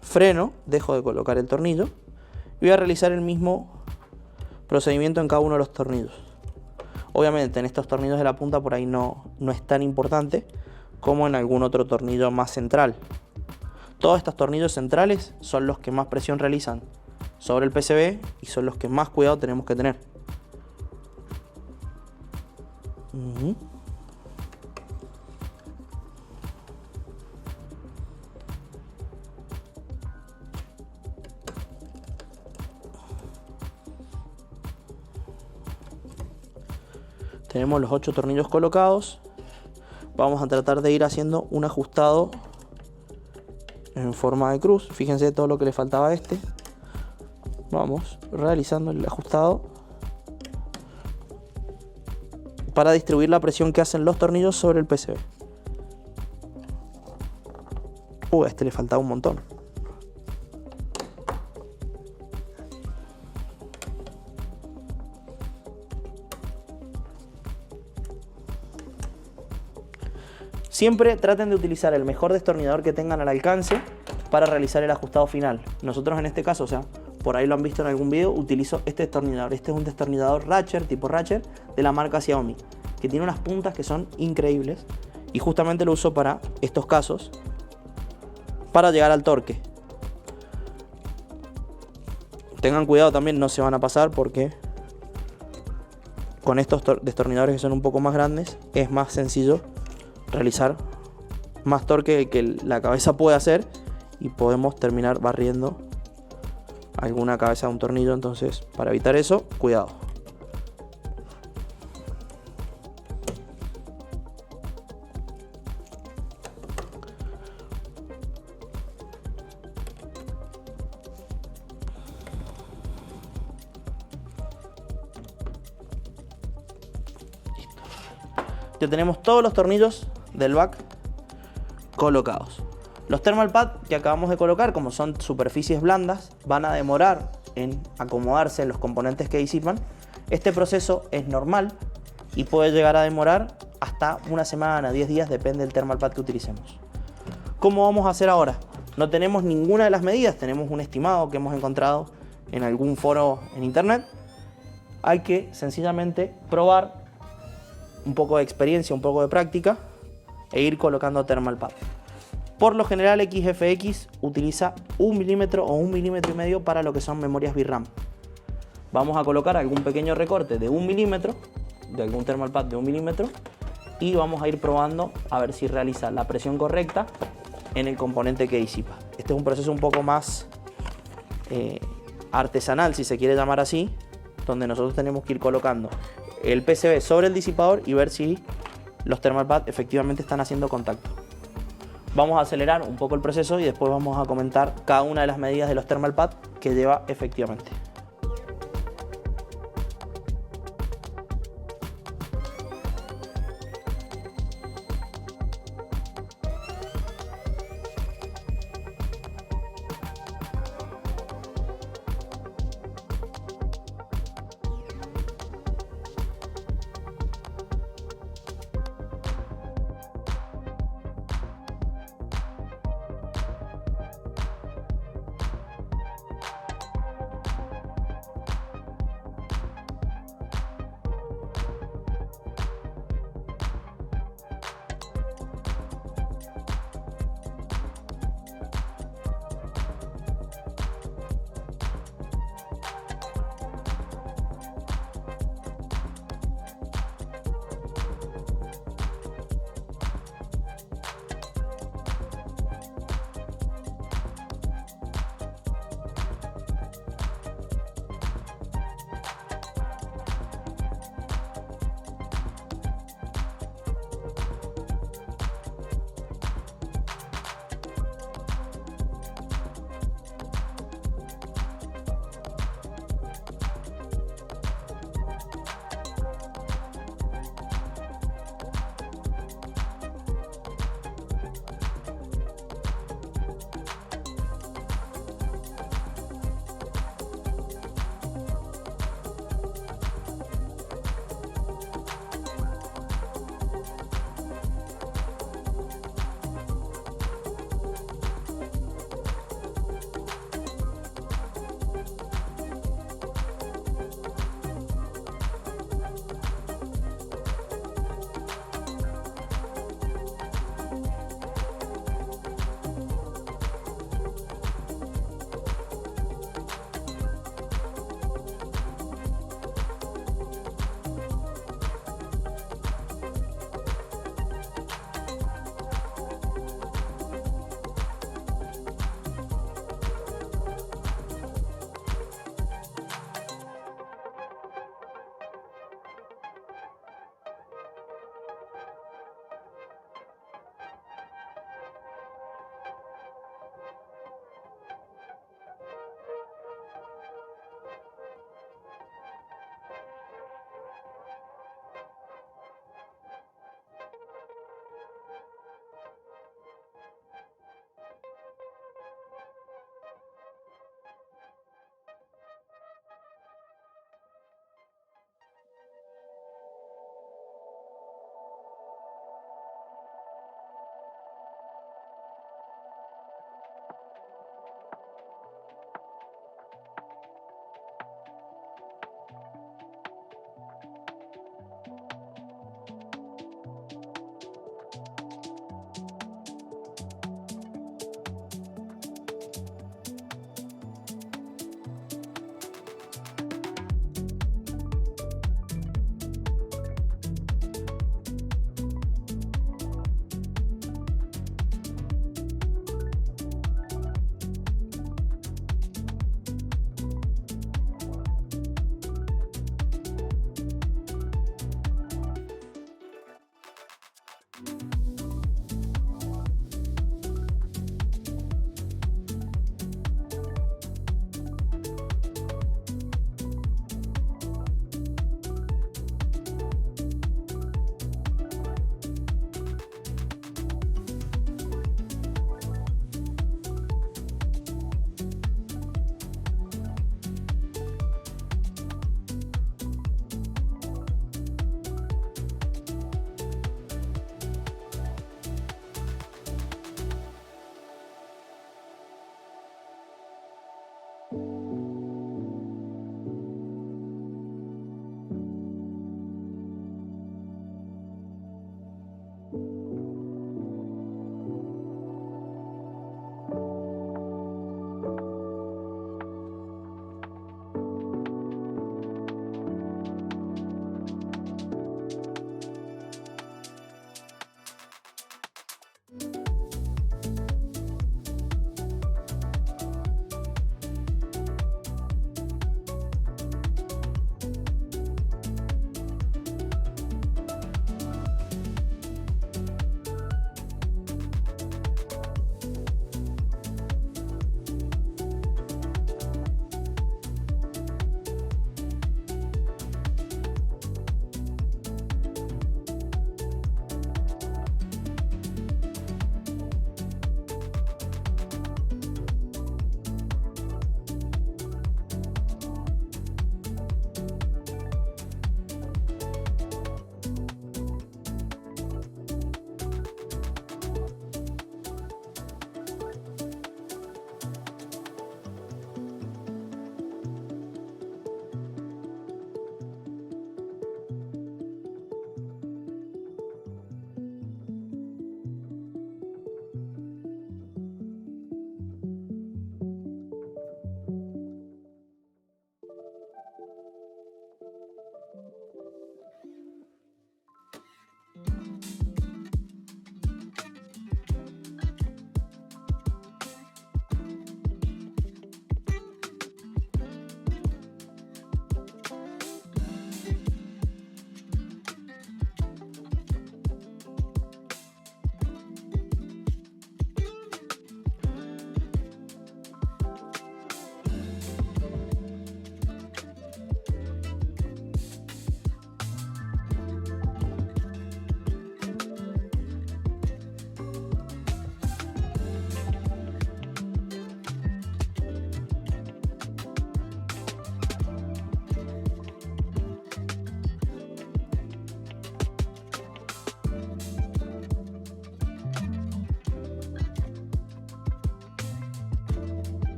freno, dejo de colocar el tornillo y voy a realizar el mismo procedimiento en cada uno de los tornillos. Obviamente en estos tornillos de la punta por ahí no es tan importante como en algún otro tornillo más central. Todos estos tornillos centrales son los que más presión realizan sobre el PCB y son los que más cuidado tenemos que tener. Tenemos los 8 tornillos colocados. Vamos a tratar de ir haciendo un ajustado en forma de cruz. Fíjense todo lo que le faltaba a este. Vamos realizando el ajustado para distribuir la presión que hacen los tornillos sobre el PCB. A este le faltaba un montón. Siempre traten de utilizar el mejor destornillador que tengan al alcance para realizar el ajustado final. Nosotros en este caso, o sea, por ahí lo han visto en algún video, utilizo este destornillador. Este es un destornillador Ratchet, tipo Ratchet, de la marca Xiaomi, que tiene unas puntas que son increíbles y justamente lo uso para estos casos, para llegar al torque. Tengan cuidado también, no se van a pasar porque con estos destornilladores que son un poco más grandes es más sencillo realizar más torque que la cabeza puede hacer y podemos terminar barriendo alguna cabeza de un tornillo. Entonces, para evitar eso, cuidado. Ya tenemos todos los tornillos del back colocados. Los thermal pad que acabamos de colocar, como son superficies blandas, van a demorar en acomodarse en los componentes que disipan. Este proceso es normal y puede llegar a demorar hasta una semana, 10 días, depende del thermal pad que utilicemos. ¿Cómo vamos a hacer ahora? No tenemos ninguna de las medidas, tenemos un estimado que hemos encontrado en algún foro en internet. Hay que sencillamente probar, un poco de experiencia, un poco de práctica, e ir colocando thermal pad. Por lo general XFX utiliza 1 milímetro o 1,5 milímetros para lo que son memorias VRAM. Vamos a colocar algún pequeño recorte de 1 milímetro, de algún thermal pad de 1 milímetro, y vamos a ir probando a ver si realiza la presión correcta en el componente que disipa. Este es un proceso un poco más artesanal, si se quiere llamar así, donde nosotros tenemos que ir colocando el PCB sobre el disipador y ver si los thermal pad efectivamente están haciendo contacto. Vamos a acelerar un poco el proceso y después vamos a comentar cada una de las medidas de los thermal pad que lleva efectivamente.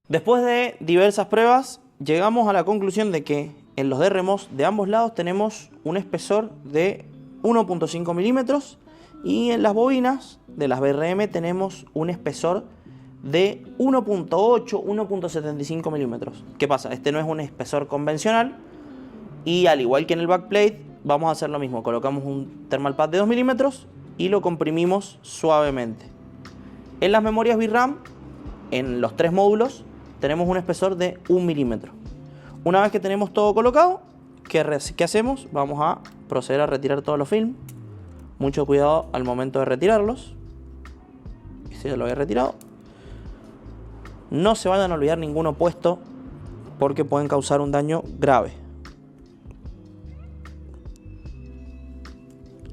Después de diversas pruebas, llegamos a la conclusión de que en los DRMOS de ambos lados tenemos un espesor de 1.5 milímetros y en las bobinas de las BRM tenemos un espesor de 1.8, 1.75 milímetros. ¿Qué pasa? Este no es un espesor convencional y al igual que en el backplate vamos a hacer lo mismo. Colocamos un thermal pad de 2 milímetros y lo comprimimos suavemente. En las memorias VRAM, en los 3 módulos, tenemos un espesor de 1 milímetro. Una vez que tenemos todo colocado, ¿qué hacemos? Vamos a proceder a retirar todos los films. Mucho cuidado al momento de retirarlos. Este ya lo había retirado. No se vayan a olvidar ninguno puesto porque pueden causar un daño grave.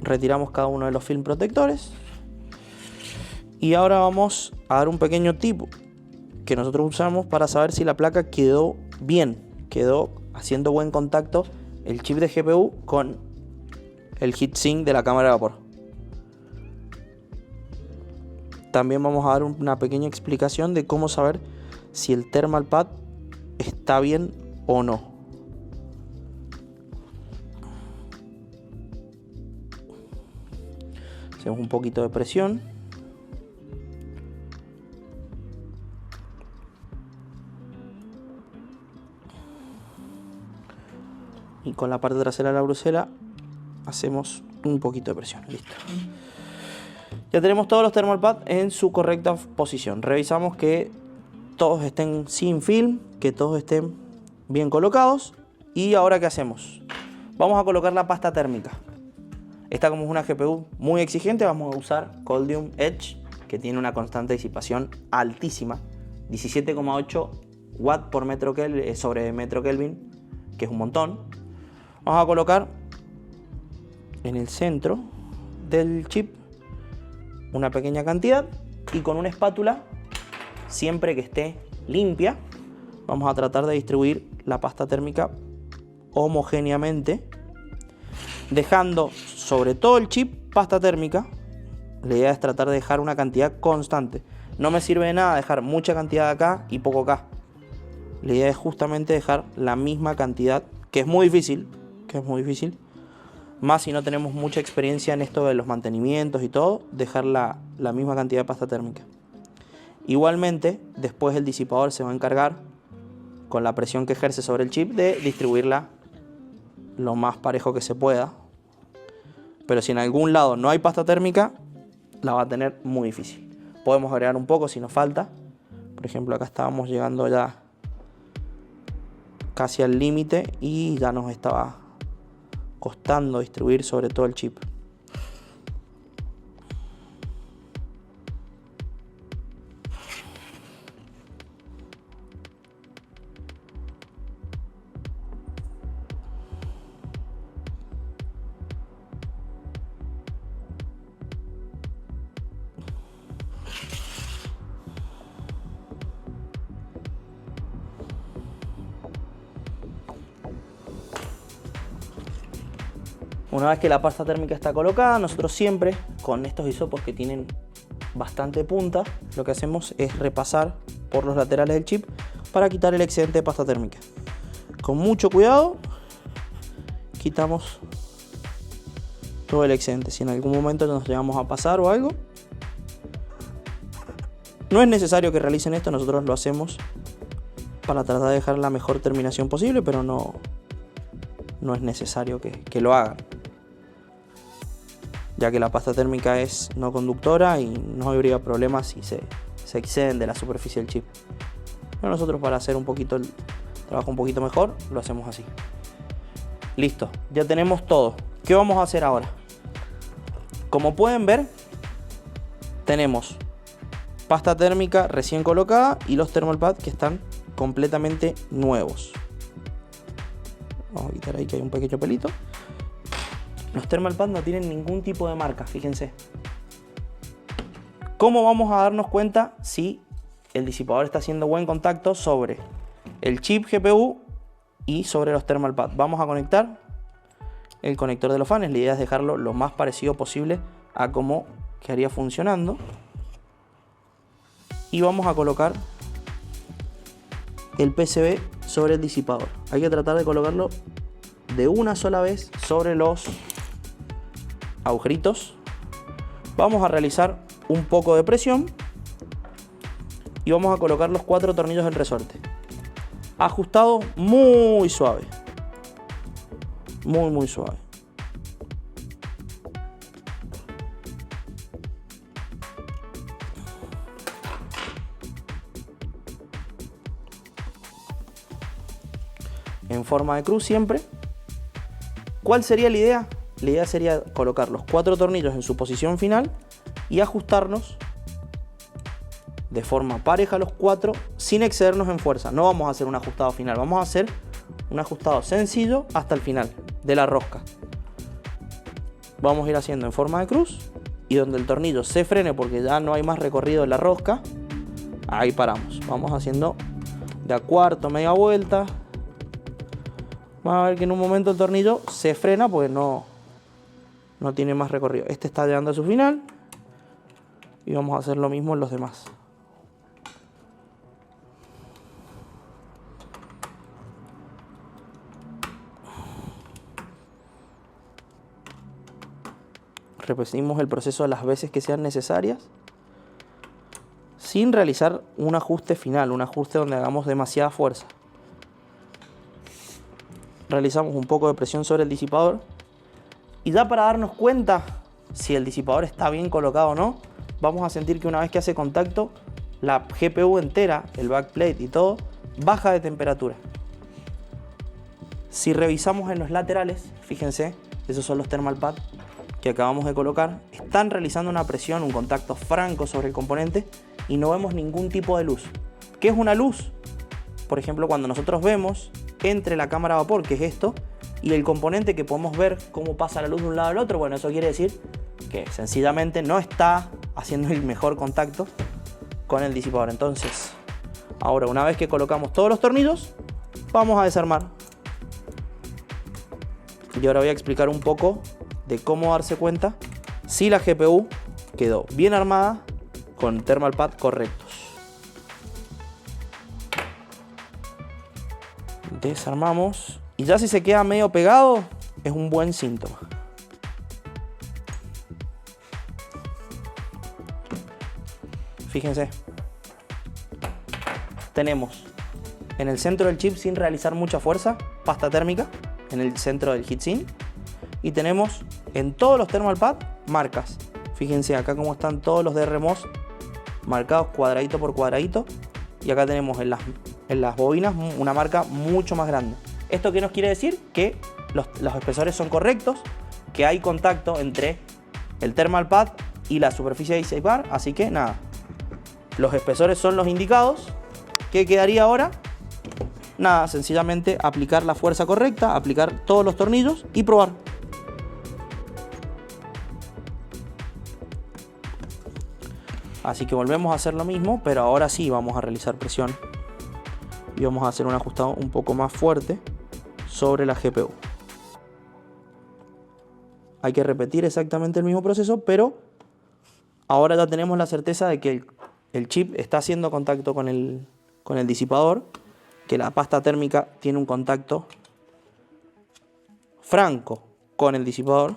Retiramos cada uno de los film protectores. Y ahora vamos a dar un pequeño tip que nosotros usamos para saber si la placa quedó bien, quedó haciendo buen contacto el chip de GPU con el heatsink de la cámara de vapor. También vamos a dar una pequeña explicación de cómo saber si el thermal pad está bien o no. Hacemos un poquito de presión. Y con la parte trasera de la brusela hacemos un poquito de presión. Listo. Ya tenemos todos los thermal pads en su correcta posición. Revisamos que todos estén sin film, que todos estén bien colocados. Y ahora, ¿qué hacemos? Vamos a colocar la pasta térmica. Esta, como es una GPU muy exigente, vamos a usar Coldium Edge, que tiene una constante de disipación altísima, 17,8 watts por metro Kelvin, sobre metro Kelvin, que es un montón. Vamos a colocar en el centro del chip una pequeña cantidad y con una espátula, siempre que esté limpia, vamos a tratar de distribuir la pasta térmica homogéneamente, dejando sobre todo el chip pasta térmica. La idea es tratar de dejar una cantidad constante. No me sirve de nada dejar mucha cantidad acá y poco acá. La idea es justamente dejar la misma cantidad, que es muy difícil, más si no tenemos mucha experiencia en esto de los mantenimientos y todo, dejar la misma cantidad de pasta térmica. Igualmente, después el disipador se va a encargar, con la presión que ejerce sobre el chip, de distribuirla lo más parejo que se pueda. Pero si en algún lado no hay pasta térmica, la va a tener muy difícil. Podemos agregar un poco si nos falta. Por ejemplo, acá estábamos llegando ya casi al límite y ya nos estaba costando distribuir sobre todo el chip. Una vez que la pasta térmica está colocada, nosotros siempre con estos hisopos que tienen bastante punta, lo que hacemos es repasar por los laterales del chip para quitar el excedente de pasta térmica. Con mucho cuidado quitamos todo el excedente. Si en algún momento nos llegamos a pasar o algo, no es necesario que realicen esto, nosotros lo hacemos para tratar de dejar la mejor terminación posible, pero no es necesario que lo hagan, ya que la pasta térmica es no conductora y no habría problemas si se exceden de la superficie del chip. Pero nosotros, para hacer un poquito el trabajo un poquito mejor, lo hacemos así. Listo, ya tenemos todo. ¿Qué vamos a hacer ahora? Como pueden ver, tenemos pasta térmica recién colocada y los thermal pads que están completamente nuevos. Vamos a quitar ahí que hay un pequeño pelito. Los thermal pads no tienen ningún tipo de marca, fíjense. ¿Cómo vamos a darnos cuenta si el disipador está haciendo buen contacto sobre el chip GPU y sobre los thermal pads? Vamos a conectar el conector de los fans. La idea es dejarlo lo más parecido posible a cómo quedaría funcionando. Y vamos a colocar el PCB sobre el disipador. Hay que tratar de colocarlo de una sola vez sobre los agujeritos. Vamos a realizar un poco de presión y vamos a colocar los 4 tornillos del resorte. Ajustado muy suave. Muy suave. En forma de cruz siempre. ¿Cuál sería la idea? La idea sería colocar los 4 tornillos en su posición final y ajustarnos de forma pareja los 4 sin excedernos en fuerza. No vamos a hacer un ajustado final, vamos a hacer un ajustado sencillo hasta el final de la rosca. Vamos a ir haciendo en forma de cruz y donde el tornillo se frene porque ya no hay más recorrido de la rosca, ahí paramos. Vamos haciendo de a cuarto, media vuelta. Vamos a ver que en un momento el tornillo se frena porque no tiene más recorrido. Este está llegando a su final y vamos a hacer lo mismo en los demás. Repetimos el proceso las veces que sean necesarias sin realizar un ajuste final, un ajuste donde hagamos demasiada fuerza. Realizamos un poco de presión sobre el disipador y ya para darnos cuenta si el disipador está bien colocado o no, vamos a sentir que una vez que hace contacto la GPU entera, el backplate y todo, baja de temperatura. Si revisamos en los laterales, fíjense, esos son los thermal pads que acabamos de colocar, están realizando una presión, un contacto franco sobre el componente y no vemos ningún tipo de luz. ¿Qué es una luz? Por ejemplo, cuando nosotros vemos entre la cámara a vapor, que es esto, y el componente que podemos ver cómo pasa la luz de un lado al otro, bueno, eso quiere decir que sencillamente no está haciendo el mejor contacto con el disipador. Entonces, ahora una vez que colocamos todos los tornillos, vamos a desarmar. Y ahora voy a explicar un poco de cómo darse cuenta si la GPU quedó bien armada con thermal pad correctos. Desarmamos y ya si se queda medio pegado es un buen síntoma. Fíjense, tenemos en el centro del chip, sin realizar mucha fuerza, pasta térmica en el centro del heatsink, y tenemos en todos los thermal pad marcas. Fíjense acá cómo están todos los DRMOS marcados cuadradito por cuadradito, y acá tenemos en las bobinas una marca mucho más grande. ¿Esto qué nos quiere decir? Que los espesores son correctos, que hay contacto entre el thermal pad y la superficie de IC bar, así que nada, los espesores son los indicados. ¿Qué quedaría ahora? Nada, sencillamente aplicar la fuerza correcta, aplicar todos los tornillos y probar. Así que volvemos a hacer lo mismo, pero ahora sí vamos a realizar presión y vamos a hacer un ajustado un poco más fuerte sobre la GPU. Hay que repetir exactamente el mismo proceso, pero ahora ya tenemos la certeza de que el chip está haciendo contacto con el disipador, que la pasta térmica tiene un contacto franco con el disipador.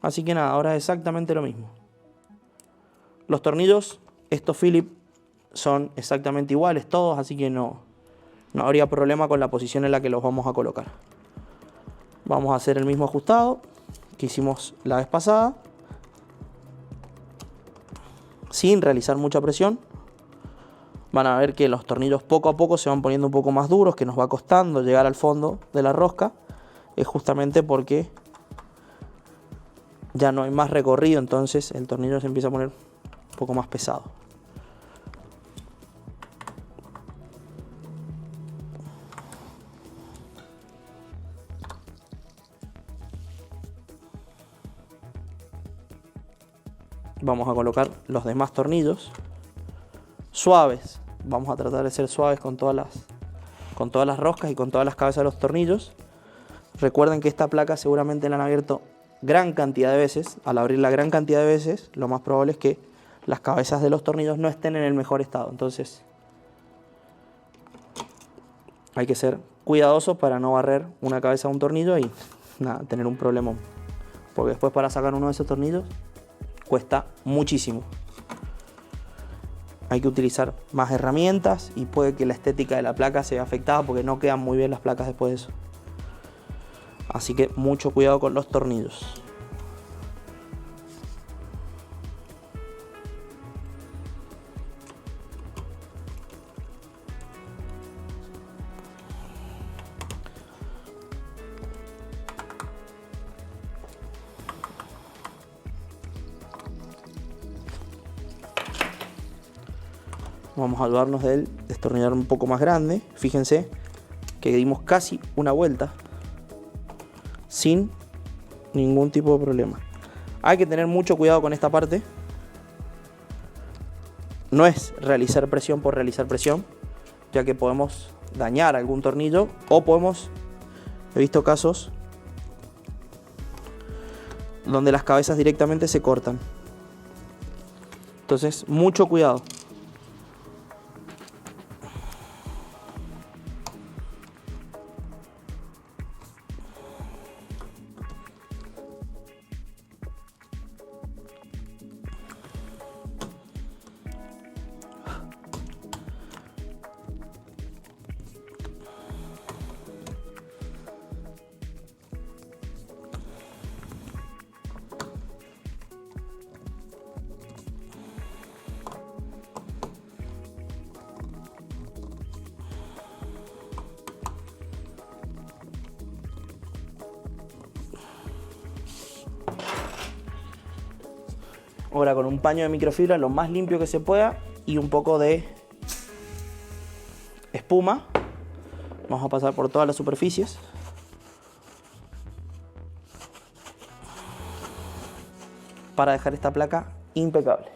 Así que nada, ahora es exactamente lo mismo. Los tornillos, estos Phillips, son exactamente iguales todos, así que no habría problema con la posición en la que los vamos a colocar. Vamos a hacer el mismo ajustado que hicimos la vez pasada, sin realizar mucha presión. Van a ver que los tornillos poco a poco se van poniendo un poco más duros, que nos va costando llegar al fondo de la rosca. Es justamente porque ya no hay más recorrido, entonces el tornillo se empieza a poner un poco más pesado. Vamos a colocar los demás tornillos suaves. Vamos a tratar de ser suaves con todas las roscas y con todas las cabezas de los tornillos. Recuerden que esta placa seguramente la han abierto gran cantidad de veces. Al abrirla gran cantidad de veces, lo más probable es que las cabezas de los tornillos no estén en el mejor estado. Entonces, hay que ser cuidadosos para no barrer una cabeza de un tornillo y nada, tener un problemón. Porque después para sacar uno de esos tornillos cuesta muchísimo. Hay que utilizar más herramientas y puede que la estética de la placa se vea afectada porque no quedan muy bien las placas después de eso. Así que mucho cuidado con los tornillos. Vamos a ayudarnos del destornillador un poco más grande. Fíjense que dimos casi una vuelta sin ningún tipo de problema. Hay que tener mucho cuidado con esta parte. No es realizar presión por realizar presión, ya que podemos dañar algún tornillo o he visto casos donde las cabezas directamente se cortan. Entonces, mucho cuidado. Ahora con un paño de microfibra lo más limpio que se pueda y un poco de espuma. Vamos a pasar por todas las superficies. Para dejar esta placa impecable.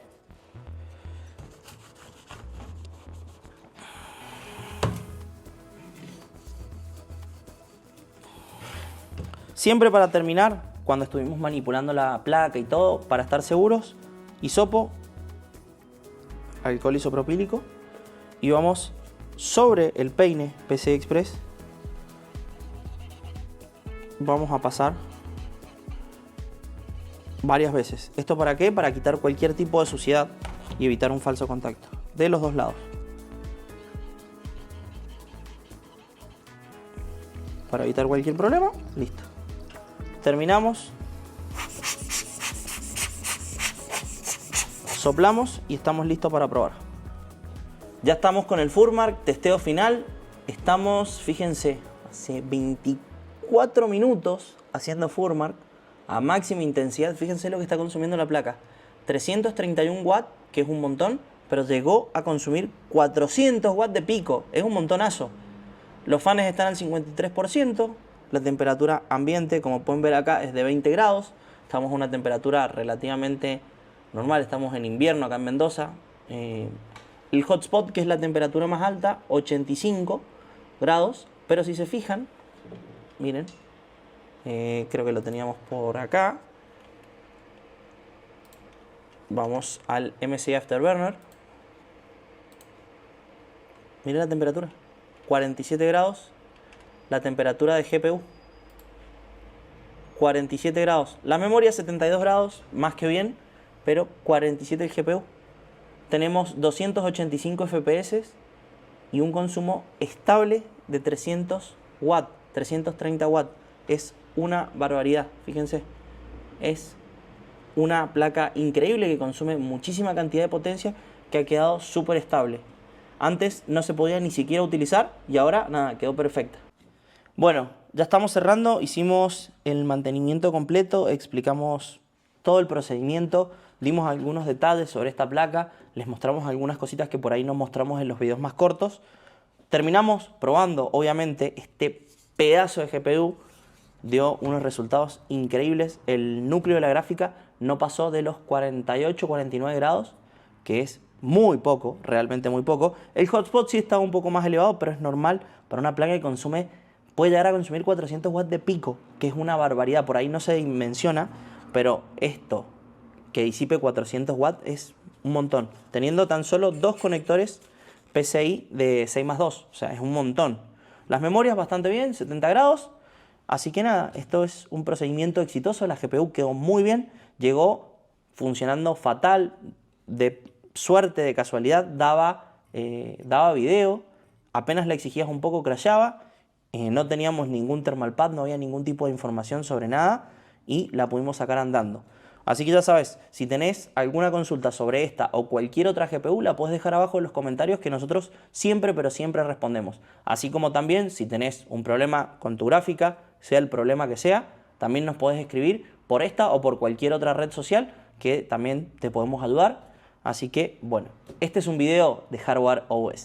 Siempre para terminar, cuando estuvimos manipulando la placa y todo, para estar seguros, hisopo, alcohol isopropílico y vamos sobre el peine PCI Express. Vamos a pasar varias veces. ¿Esto para qué? Para quitar cualquier tipo de suciedad y evitar un falso contacto de los dos lados. Para evitar cualquier problema, listo. Terminamos. Soplamos y estamos listos para probar. Ya estamos con el Furmark, testeo final. Estamos, fíjense, hace 24 minutos haciendo Furmark a máxima intensidad. Fíjense lo que está consumiendo la placa. 331 watts, que es un montón, pero llegó a consumir 400 watts de pico. Es un montonazo. Los fans están al 53%. La temperatura ambiente, como pueden ver acá, es de 20 grados. Estamos a una temperatura relativamente normal. Estamos en invierno acá en Mendoza. El hotspot, que es la temperatura más alta, 85 grados. Pero si se fijan, miren, creo que lo teníamos por acá. Vamos al MSI Afterburner. Miren la temperatura, 47 grados. La temperatura de GPU, 47 grados. La memoria 72 grados, más que bien, pero 47 el GPU. Tenemos 285 FPS y un consumo estable de 300 watts, 330 watts. Es una barbaridad, fíjense. Es una placa increíble que consume muchísima cantidad de potencia, que ha quedado súper estable. Antes no se podía ni siquiera utilizar y ahora nada, quedó perfecta. Bueno, ya estamos cerrando, hicimos el mantenimiento completo, explicamos todo el procedimiento, dimos algunos detalles sobre esta placa, les mostramos algunas cositas que por ahí no mostramos en los videos más cortos. Terminamos probando, obviamente, este pedazo de GPU dio unos resultados increíbles. El núcleo de la gráfica no pasó de los 48-49 grados, que es muy poco, realmente muy poco. El hotspot sí estaba un poco más elevado, pero es normal para una placa que puede llegar a consumir 400 watts de pico, que es una barbaridad. Por ahí no se menciona, pero esto, que disipe 400 watts, es un montón. Teniendo tan solo dos conectores PCI de 6+2, o sea, es un montón. Las memorias bastante bien, 70 grados. Así que nada, esto es un procedimiento exitoso. La GPU quedó muy bien, llegó funcionando fatal, de suerte, de casualidad, daba video. Apenas la exigías un poco, crashaba. No teníamos ningún thermal pad, no había ningún tipo de información sobre nada y la pudimos sacar andando. Así que ya sabes, si tenés alguna consulta sobre esta o cualquier otra GPU, la puedes dejar abajo en los comentarios que nosotros siempre, pero siempre respondemos. Así como también si tenés un problema con tu gráfica, sea el problema que sea, también nos podés escribir por esta o por cualquier otra red social que también te podemos ayudar. Así que, bueno, este es un video de Hardware OS.